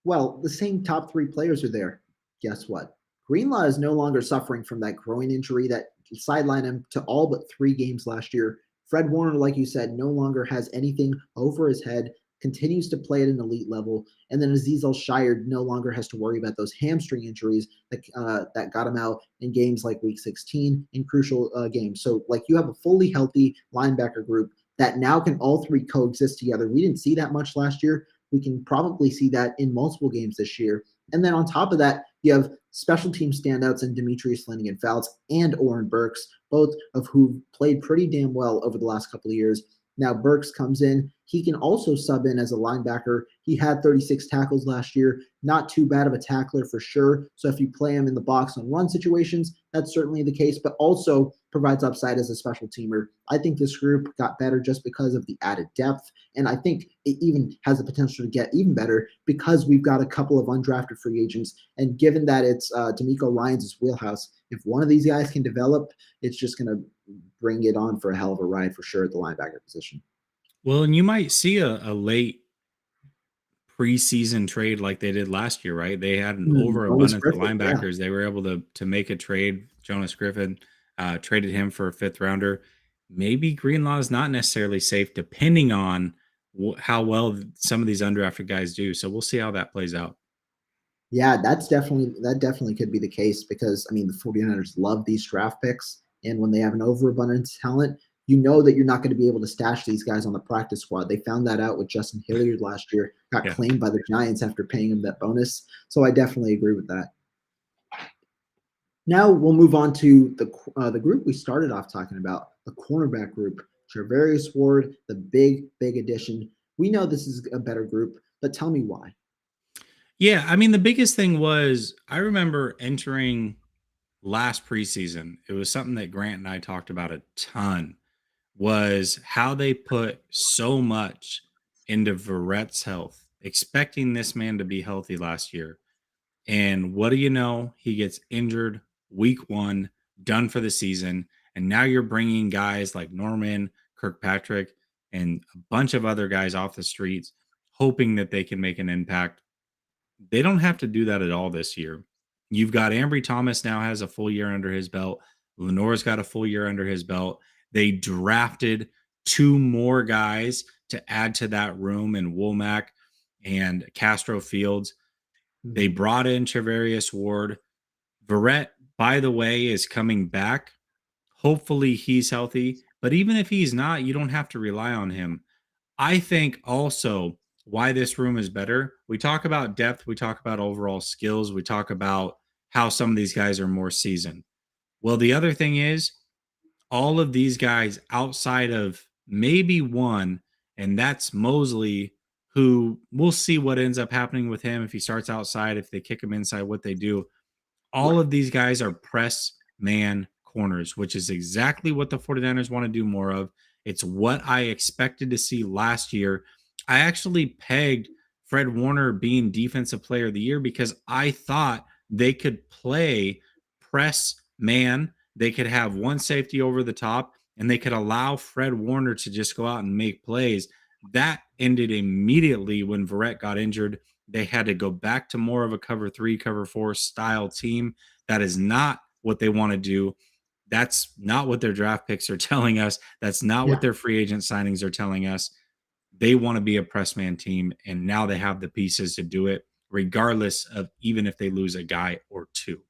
well, the same top 3 players are there. Guess what? Greenlaw is no longer suffering from that groin injury that sidelined him to all but 3 games last year. Fred Warner, like you said, no longer has anything over his head, continues to play at an elite level. And then Aziz Al-Shire no longer has to worry about those hamstring injuries that got him out in games like Week 16 in crucial games. So, like, you have a fully healthy linebacker group that now can all 3 coexist together. We didn't see that much last year. We can probably see that in multiple games this year. And then on top of that, you have special team standouts in Demetrius Lanigan-Fouts and Oren Burks, both of who played pretty damn well over the last couple of years. Now Burks comes in. He can also sub in as a linebacker. He had 36 tackles last year. Not too bad of a tackler for sure. So if you play him in the box on run situations, that's certainly the case, but also provides upside as a special teamer. I think this group got better just because of the added depth. And I think it even has the potential to get even better because we've got a couple of undrafted free agents. And given that it's D'Amico Ryans' wheelhouse, if one of these guys can develop, it's just going to bring it on for a hell of a ride for sure at the linebacker position. Well, and you might see a late preseason trade like they did last year, right? They had an Jonas overabundance of Griffith, yeah. linebackers. They were able to make a trade. Jonas Griffin traded him for a 5th rounder. Maybe Greenlaw is not necessarily safe, depending on how well some of these undrafted guys do. So we'll see how that plays out. Yeah, that definitely could be the case because I mean the 49ers love these draft picks, and when they have an overabundance of talent, you know that you're not going to be able to stash these guys on the practice squad. They found that out with Justin Hilliard last year, got Yeah. claimed by the Giants after paying him that bonus. So I definitely agree with that. Now we'll move on to the group we started off talking about, the cornerback group. Charvarius Ward, the big addition. We know this is a better group, but tell me why. Yeah, I mean, the biggest thing was I remember entering last preseason. It was something that Grant and I talked about a ton, was how they put so much into Verrett's health, expecting this man to be healthy last year. And what do you know? He gets injured week 1, done for the season. And now you're bringing guys like Norman, Kirkpatrick, and a bunch of other guys off the streets, hoping that they can make an impact. They don't have to do that at all this year. You've got Ambry Thomas now has a full year under his belt. Lenore's got a full year under his belt. They drafted 2 more guys to add to that room in Womack and Castro Fields. They brought in Charvarius Ward. Verrett, by the way, is coming back. Hopefully he's healthy. But even if he's not, you don't have to rely on him. I think also why this room is better. We talk about depth, we talk about overall skills, we talk about how some of these guys are more seasoned. Well, the other thing is all of these guys outside of maybe one, and that's Mosley, who we'll see what ends up happening with him if he starts outside, if they kick him inside, what they do. All Right. of these guys are press man corners, which is exactly what the 49ers want to do more of. It's what I expected to see last year. I actually pegged Fred Warner being defensive player of the year because I thought they could play press man. They could have one safety over the top and they could allow Fred Warner to just go out and make plays. That ended immediately when Verrett got injured. They had to go back to more of a cover 3, cover 4 style team. That is not what they want to do. That's not what their draft picks are telling us. That's not what Yeah. their free agent signings are telling us. They want to be a press man team, and now they have the pieces to do it, regardless of even if they lose a guy or 2.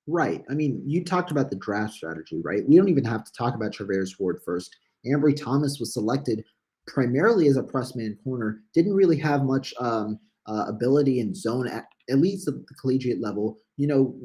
Right. I mean, you talked about the draft strategy, right? We don't even have to talk about Travaris Ward first. Ambry Thomas was selected primarily as a press man corner, didn't really have much ability in zone, at least at the collegiate level.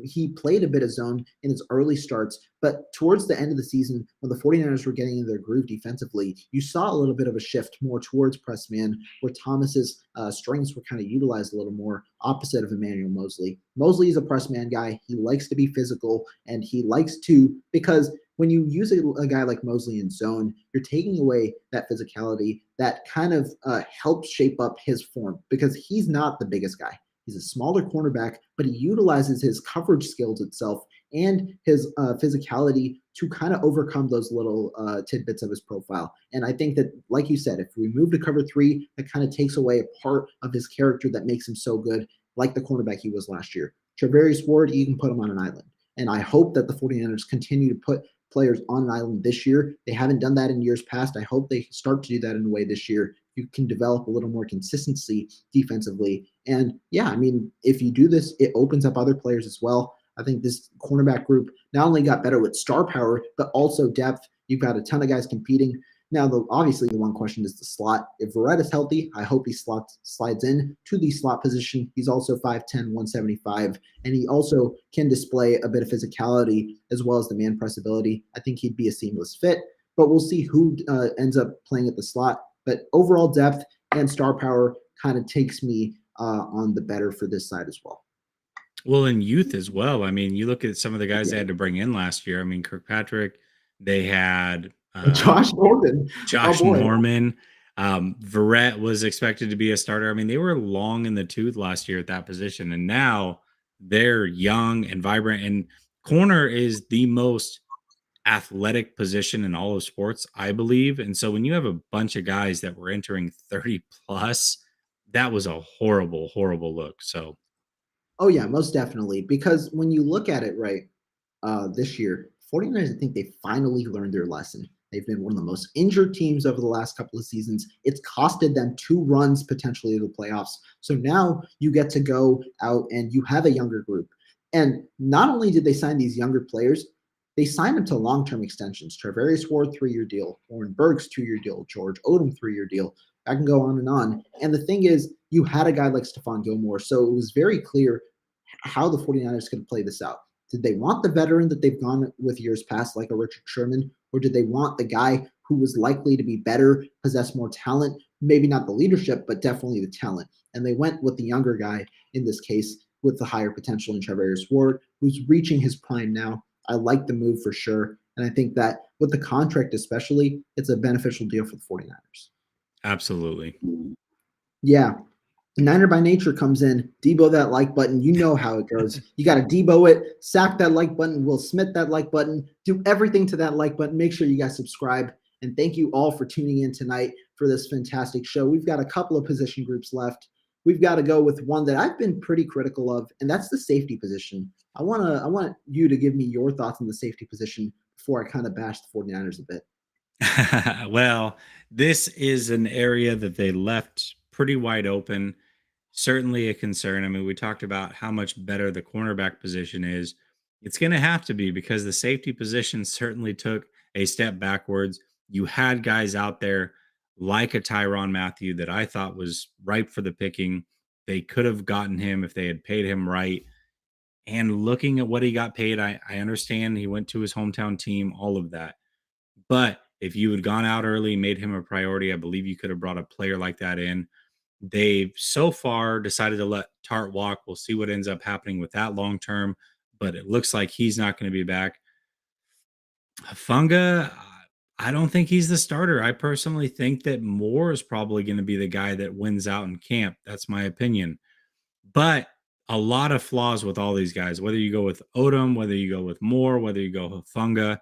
He played a bit of zone in his early starts, but towards the end of the season, when the 49ers were getting in their groove defensively, you saw a little bit of a shift more towards press man, where Thomas's strengths were kind of utilized a little more, opposite of Emmanuel Mosley. Mosley is a press man guy. He likes to be physical, and he likes to, because when you use a guy like Mosley in zone, you're taking away that physicality that kind of helps shape up his form, because he's not the biggest guy. He's a smaller cornerback, but he utilizes his coverage skills itself and his physicality to kind of overcome those little tidbits of his profile. And I think that, like you said, if we move to cover 3, that kind of takes away a part of his character that makes him so good, like the cornerback he was last year. Travaris Ward, you can put him on an island. And I hope that the 49ers continue to put players on an island this year. They haven't done that in years past. I hope they start to do that in a way this year. You can develop a little more consistency defensively. And yeah, I mean, if you do this, it opens up other players as well. I think this cornerback group not only got better with star power, but also depth. You've got a ton of guys competing. Now, obviously, the one question is the slot. If Verrett is healthy, I hope he slides in to the slot position. He's also 5'10", 175, and he also can display a bit of physicality as well as the man press ability. I think he'd be a seamless fit, but we'll see who ends up playing at the slot. But overall depth and star power kind of takes me on the better for this side as well. Well, in youth as well. I mean, you look at some of the guys they had to bring in last year. I mean, Kirkpatrick, they had Josh Norman. Josh Oh, boy. Norman. Verrett was expected to be a starter. I mean, they were long in the tooth last year at that position, and now they're young and vibrant. And corner is the most athletic position in all of sports, I believe. And so when you have a bunch of guys that were entering 30 plus, that was a horrible, horrible look. So Oh, yeah, most definitely. Because when you look at it, right, this year, 49ers, I think they finally learned their lesson. They've been one of the most injured teams over the last couple of seasons. It's costed them 2 runs potentially to the playoffs. So now you get to go out and you have a younger group. And not only did they sign these younger players, they signed them to long-term extensions. Travaris Ward, 3-year deal. Warren Burks, 2-year deal. George Odom, 3-year deal. I can go on and on. And the thing is, you had a guy like Stephon Gilmore, so it was very clear how the 49ers could play this out. Did they want the veteran that they've gone with years past, like a Richard Sherman, or did they want the guy who was likely to be better, possess more talent, maybe not the leadership, but definitely the talent? And they went with the younger guy in this case with the higher potential in Travaris Ward, who's reaching his prime now. I like the move for sure. And I think that with the contract especially, it's a beneficial deal for the 49ers. absolutely. Yeah. Niner by nature comes in, Debo that like button. You know how it goes. You got to Debo it, sack that like button, Will Smith that like button, do everything to that like button. Make sure you guys subscribe. And thank you all for tuning in tonight for this fantastic show. We've got a couple of position groups left. We've got to go with one that I've been pretty critical of, and that's the safety position. I want you to give me your thoughts on the safety position before I kind of bash the 49ers a bit. Well, this is an area that they left pretty wide open. Certainly a concern. I mean, we talked about how much better the cornerback position is. It's going to have to be because the safety position certainly took a step backwards. You had guys out there like a Tyrann Mathieu that I thought was ripe for the picking. They could have gotten him if they had paid him right. And looking at what he got paid, I understand he went to his hometown team, all of that. But if you had gone out early, made him a priority, I believe you could have brought a player like that in. They've so far decided to let Tart walk. We'll see what ends up happening with that long term, but it looks like he's not going to be back. Funga, I don't think he's the starter. I personally think that Moore is probably going to be the guy that wins out in camp. That's my opinion. But a lot of flaws with all these guys, whether you go with Odom, whether you go with Moore, whether you go with Funga,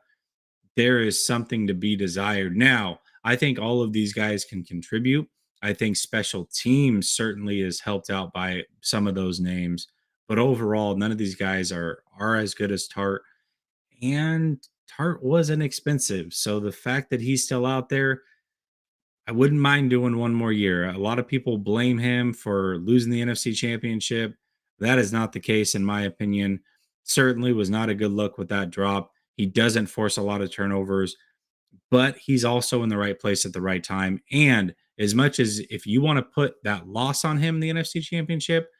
there is something to be desired. Now, I think all of these guys can contribute. I think special teams certainly is helped out by some of those names, but overall, none of these guys are as good as Tart. And Tart was inexpensive, so the fact that he's still out there, I wouldn't mind doing one more year. A lot of people blame him for losing the NFC Championship. That is not the case, in my opinion. certainly was not a good look with that drop. He doesn't force a lot of turnovers, but he's also in the right place at the right time. And as much as if you want to put that loss on him in the NFC Championship,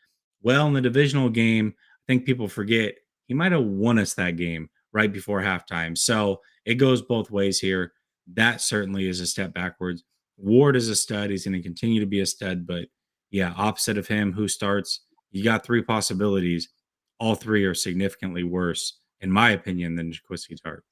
well, in the divisional game, I think people forget he might have won us that game right before halftime. So it goes both ways here. That certainly is a step backwards. Ward is a stud. He's going to continue to be a stud. But yeah, opposite of him, who starts, you got three possibilities. All three are significantly worse, in my opinion, than Jaquiski Tart.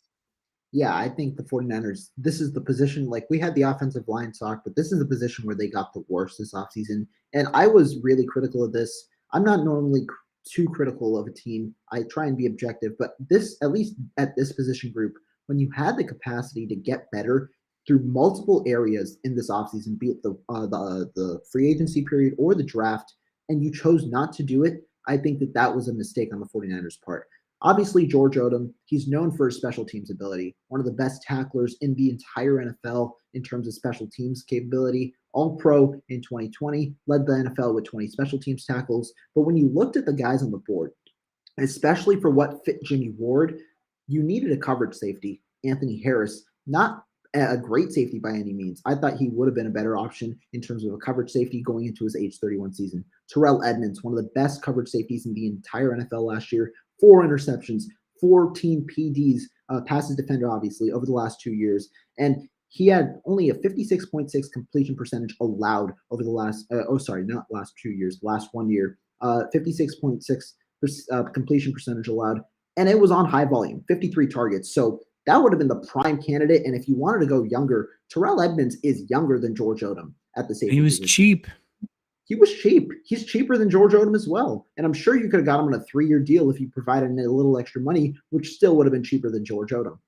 Yeah, I think the 49ers, this is the position, like we had the offensive line talk, but this is the position where they got the worst this offseason. And I was really critical of this. I'm not normally too critical of a team. I try and be objective, but this, at least at this position group, when you had the capacity to get better through multiple areas in this offseason, be it the free agency period or the draft, and you chose not to do it, I think that that was a mistake on the 49ers' part. Obviously, George Odom, he's known for his special teams ability, one of the best tacklers in the entire NFL in terms of special teams capability. All pro in 2020, led the NFL with 20 special teams tackles. But when you looked at the guys on the board, especially for what fit Jimmy Ward, you needed a coverage safety. Anthony Harris, not a great safety by any means. I thought he would have been a better option in terms of a coverage safety going into his age 31 season. Terrell Edmonds, one of the best coverage safeties in the entire NFL last year, 4 interceptions, 14 PDs, passes defender, obviously, over the last 2 years. And he had only a 56.6 completion percentage allowed over the last, not last 2 years, last 1 year, 56.6 completion percentage allowed. And it was on high volume, 53 targets. So that would have been the prime candidate. And if you wanted to go younger, Terrell Edmonds is younger than George Odom at the safety. He was cheap. He was cheap. He's cheaper than George Odom as well. And I'm sure you could have got him on a 3-year deal if you provided a little extra money, which still would have been cheaper than George Odom.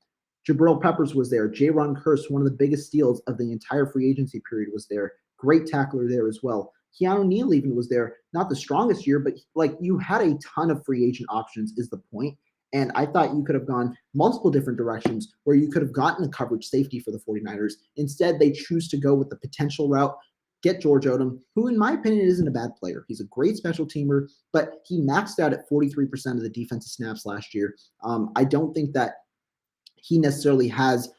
Jabril Peppers was there. Jaron Kearse, one of the biggest steals of the entire free agency period, was there. Great tackler there as well. Keanu Neal even was there. Not the strongest year, but like you had a ton of free agent options is the point. And I thought you could have gone multiple different directions where you could have gotten a coverage safety for the 49ers. Instead, they choose to go with the potential route, get George Odom, who in my opinion isn't a bad player. He's a great special teamer, but he maxed out at 43% of the defensive snaps last year. I don't think that he necessarily has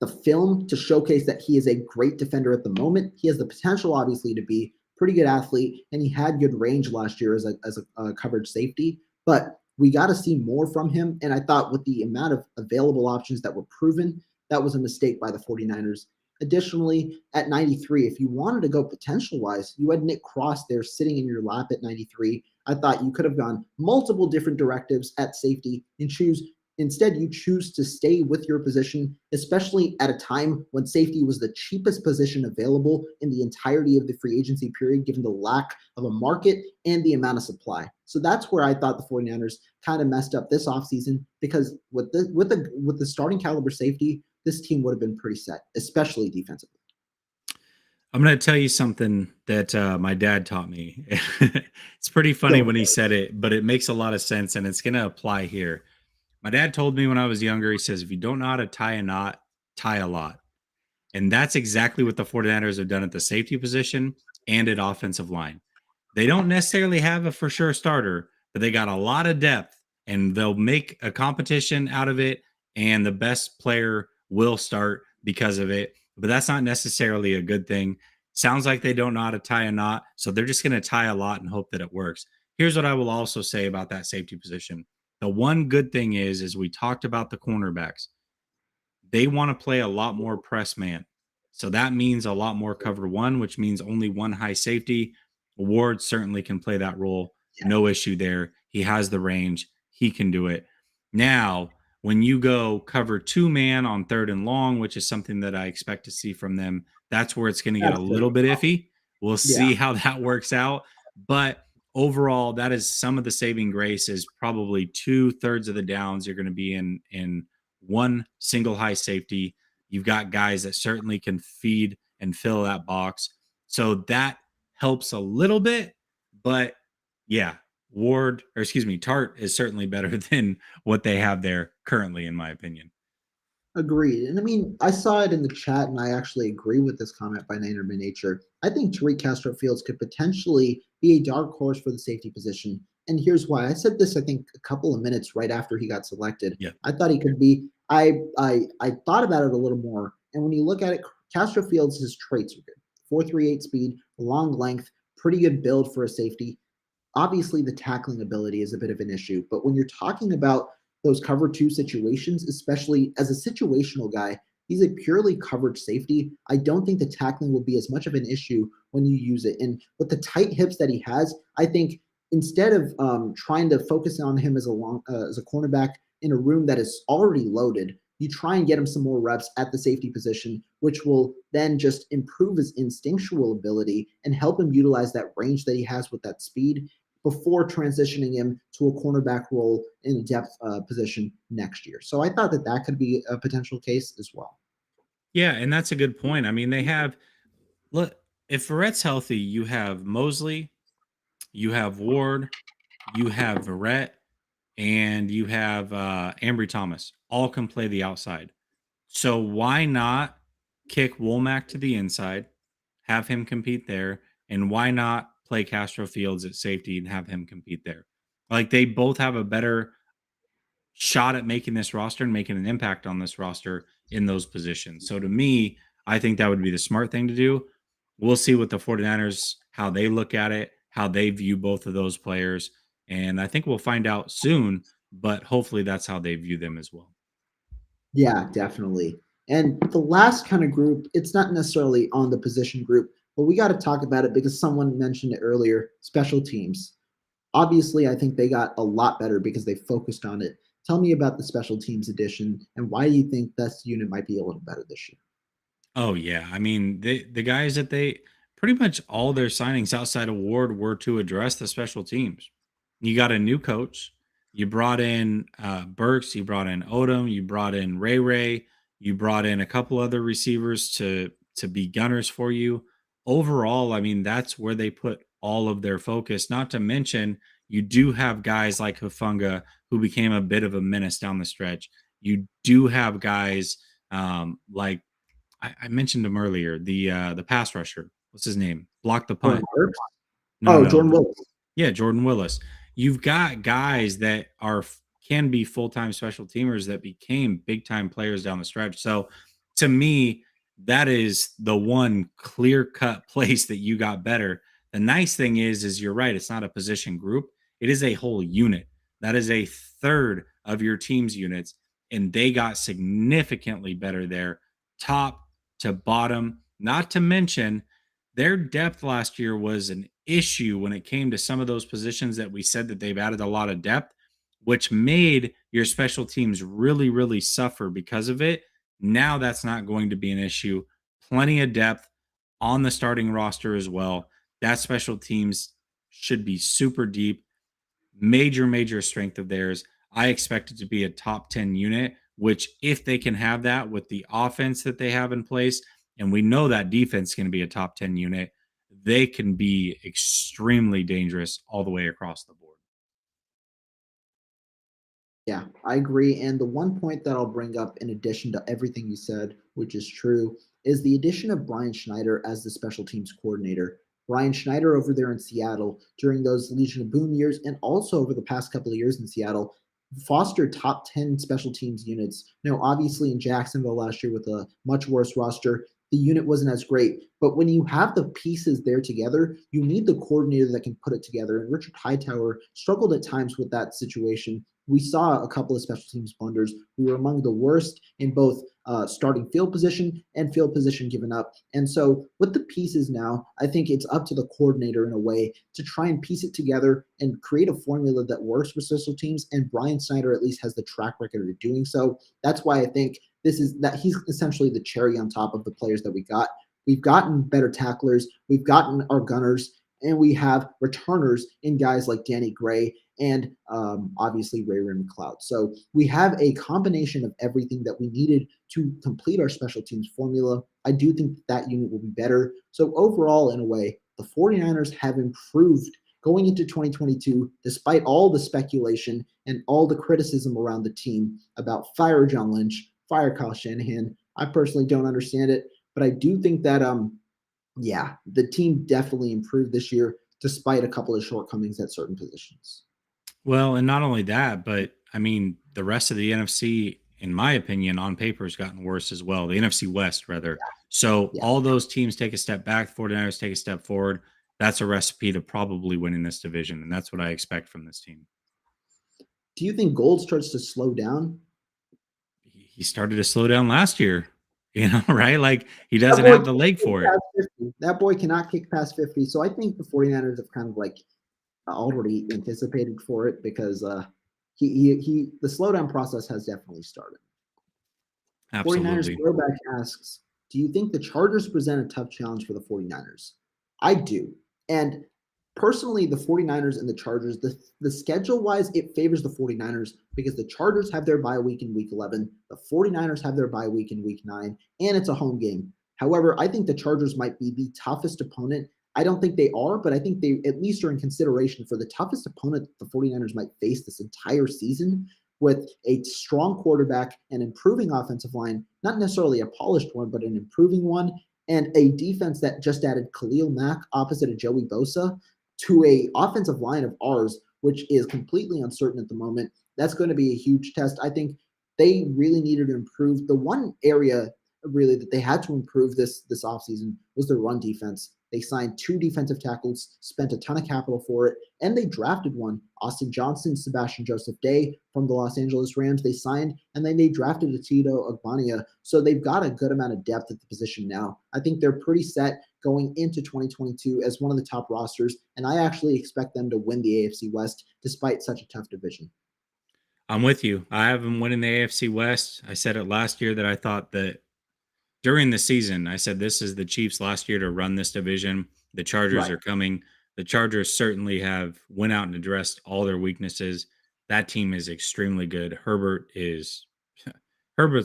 the film to showcase that he is a great defender at the moment. He has the potential, obviously, to be a pretty good athlete, and he had good range last year as a coverage safety. But we got to see more from him, and I thought with the amount of available options that were proven, that was a mistake by the 49ers. Additionally, at 93, if you wanted to go potential-wise, you had Nick Cross there sitting in your lap at 93. I thought you could have gone multiple different directives at safety and choose. Instead, you choose to stay with your position, especially at a time when safety was the cheapest position available in the entirety of the free agency period, given the lack of a market and the amount of supply. So that's where I thought the 49ers kind of messed up this offseason, because with the starting caliber safety, this team would have been pretty set, especially defensively. I'm going to tell you something that my dad taught me. It's pretty funny when he said it, but it makes a lot of sense, and it's going to apply here. My dad told me when I was younger, he says, if you don't know how to tie a knot, tie a lot. And that's exactly what the 49ers have done at the safety position and at offensive line. They don't necessarily have a for sure starter, but they got a lot of depth, and they'll make a competition out of it, and the best player will start because of it. But that's not necessarily a good thing. Sounds like they don't know how to tie a knot, so they're just going to tie a lot and hope that it works. Here's what I will also say about that safety position. The one good thing is we talked about the cornerbacks. They want to play a lot more press man. So that means a lot more cover one, which means only one high safety. Ward certainly can play that role. No issue there. He has the range. He can do it. Now, when you go cover 2-man on 3rd and long, which is something that I expect to see from them, that's where it's going to get a little bit iffy. We'll see how that works out. But overall, that is some of the saving grace is probably 2/3 of the downs you're going to be in one single high safety. You've got guys that certainly can feed and fill that box. So that helps a little bit, but yeah, Tart is certainly better than what they have there currently, in my opinion. Agreed. And I mean, I saw it in the chat, and I actually agree with this comment by Naylor by Nature. I think Tariq Castro Fields could potentially be a dark horse for the safety position. And here's why. I said this, I think, a couple of minutes right after he got selected. Yeah. I thought he could be. I thought about it a little more, and when you look at it, Castro Fields, his traits are good. 4.38 speed, long length, pretty good build for a safety. Obviously, the tackling ability is a bit of an issue, but when you're talking about those cover two situations, especially as a situational guy, he's a purely coverage safety. I don't think the tackling will be as much of an issue when you use it. And with the tight hips that he has, I think instead of trying to focus on him as a cornerback in a room that is already loaded, you try and get him some more reps at the safety position, which will then just improve his instinctual ability and help him utilize that range that he has with that speed before transitioning him to a cornerback role in a depth position next year. So I thought that that could be a potential case as well. Yeah, and that's a good point. I mean, they have look if Verrett's healthy, you have Mosley, you have Ward, you have Verrett, and you have Ambry Thomas. All can play the outside. So why not kick Womack to the inside, have him compete there, and why not play Castro Fields at safety and have him compete there? Like they both have a better shot at making this roster and making an impact on this roster in those positions. So to me, I think that would be the smart thing to do. We'll see what the 49ers, how they look at it, how they view both of those players. And I think we'll find out soon, but hopefully that's how they view them as well. Yeah, definitely. And the last kind of group, it's not necessarily on the position group, but we got to talk about it because someone mentioned it earlier, special teams. Obviously, I think they got a lot better because they focused on it. Tell me about the special teams edition and why you think this unit might be a little better this year. Oh yeah, I mean the guys that they pretty much all their signings outside of Ward were to address the special teams. You got a new coach. You brought in Burks. You brought in Odom. You brought in Ray Ray. You brought in a couple other receivers to be gunners for you. Overall, I mean that's where they put all of their focus. Not to mention you do have guys like Hufunga who became a bit of a menace down the stretch. You do have guys like I mentioned him earlier. The pass rusher. What's his name? Block the Jordan punt. Burks? No, Oh, no, Jordan no. Willis. Yeah, Jordan Willis. You've got guys that can be full time special teamers that became big time players down the stretch. So to me, that is the one clear cut place that you got better. The nice thing is you're right. It's not a position group. It is a whole unit. That is a third of your team's units, and they got significantly better there, top to bottom. Not to mention their depth last year was an issue when it came to some of those positions that we said that they've added a lot of depth, which made your special teams really, really suffer because of it. Now that's not going to be an issue. Plenty of depth on the starting roster as well. That special teams should be super deep. Major, major strength of theirs. I expect it to be a top 10 unit, which if they can have that with the offense that they have in place, and we know that defense can be a top 10 unit, they can be extremely dangerous all the way across the board. Yeah, I agree. And the one point that I'll bring up in addition to everything you said, which is true, is the addition of Brian Schneider as the special teams coordinator. Brian Schneider over there in Seattle during those Legion of Boom years and also over the past couple of years in Seattle fostered top 10 special teams units. Now, obviously in Jacksonville last year with a much worse roster, the unit wasn't as great. But when you have the pieces there together, you need the coordinator that can put it together. And Richard Hightower struggled at times with that situation. We saw a couple of special teams blunders. We were among the worst in both starting field position and field position given up. And so with the pieces now, I think it's up to the coordinator in a way to try and piece it together and create a formula that works for special teams. And Brian Snyder at least has the track record of doing so. That's why I think he's essentially the cherry on top of the players that we got. We've gotten better tacklers, we've gotten our gunners, and we have returners in guys like Danny Gray and obviously Ray McLeod. So we have a combination of everything that we needed to complete our special teams formula. I do think that unit will be better. So overall, in a way, the 49ers have improved going into 2022, despite all the speculation and all the criticism around the team about fire John Lynch, fire Kyle Shanahan. I personally don't understand it, but I do think that the team definitely improved this year despite a couple of shortcomings at certain positions. Well, and not only that, but I mean, the rest of the NFC, in my opinion, on paper has gotten worse as well. The NFC West, rather. So Yeah. all those teams take a step back, 49ers take a step forward. That's a recipe to probably winning this division. And that's what I expect from this team. Do you think Gold starts to slow down? He started to slow down last year, right? Like he That doesn't boy have the can't leg kick for it. past 50. That boy cannot kick past 50. So I think the 49ers have kind of like already anticipated for it because the slowdown process has definitely started. 49ers Absolutely. throwback asks, do you think the Chargers present a tough challenge for the 49ers? I do. And personally, the 49ers and the Chargers, the schedule wise, it favors the 49ers because the Chargers have their bye week in week 11. The 49ers have their bye week in week 9, and it's a home game. However, I think the Chargers might be the toughest opponent. I don't think they are, but I think they at least are in consideration for the toughest opponent the 49ers might face this entire season with a strong quarterback, an improving offensive line, not necessarily a polished one, but an improving one, and a defense that just added Khalil Mack opposite of Joey Bosa to a offensive line of ours, which is completely uncertain at the moment. That's going to be a huge test. I think they really needed to improve. The one area really that they had to improve this offseason was their run defense. They signed 2 defensive tackles, spent a ton of capital for it, and they drafted one, Austin Johnson, Sebastian Joseph Day from the Los Angeles Rams. They signed, and then they drafted Tito Ogbania. So they've got a good amount of depth at the position now. I think they're pretty set going into 2022 as one of the top rosters, and I actually expect them to win the AFC West despite such a tough division. I'm with you. I have them winning the AFC West. I said it last year that I thought that during the season, I said this is the Chiefs last year to run this division. The Chargers Right. are coming. The Chargers certainly have went out and addressed all their weaknesses. That team is extremely good. Herbert's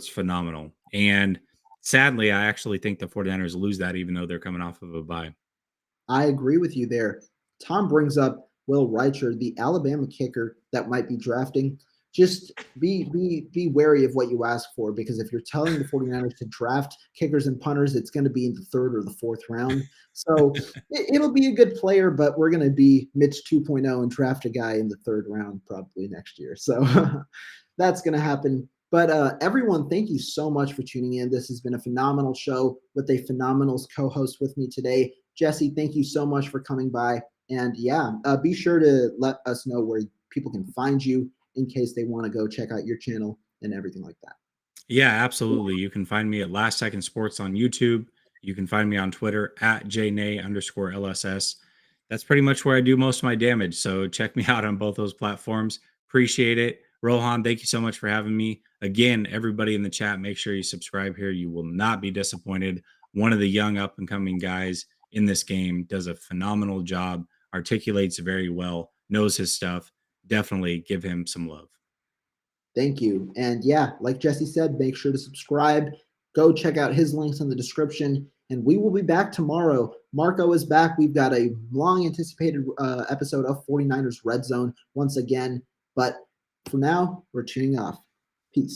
phenomenal. And sadly, I actually think the 49ers lose that even though they're coming off of a bye. I agree with you there. Tom brings up Will Reicher, the Alabama kicker that might be drafting. Just be wary of what you ask for because if you're telling the 49ers to draft kickers and punters, it's going to be in the 3rd or the 4th round. So it'll be a good player, but we're going to be Mitch 2.0 and draft a guy in the 3rd round probably next year. So that's going to happen. But everyone, thank you so much for tuning in. This has been a phenomenal show with a phenomenal co-host with me today. Jessie, thank you so much for coming by. And yeah, be sure to let us know where people can find you in case they want to go check out your channel and everything like that. Yeah, absolutely. You can find me at Last Second Sports on YouTube. You can find me on Twitter at jnay_LSS. That's pretty much where I do most of my damage. So check me out on both those platforms. Appreciate it. Rohan, thank you so much for having me. Again, everybody in the chat, make sure you subscribe here. You will not be disappointed. One of the young up and coming guys in this game does a phenomenal job, articulates very well, knows his stuff. Definitely give him some love. Thank you. And yeah, like Jessie said, make sure to subscribe. Go check out his links in the description. And we will be back tomorrow. Marco is back. We've got a long anticipated episode of 49ers Red Zone once again. But for now, we're tuning off. Peace.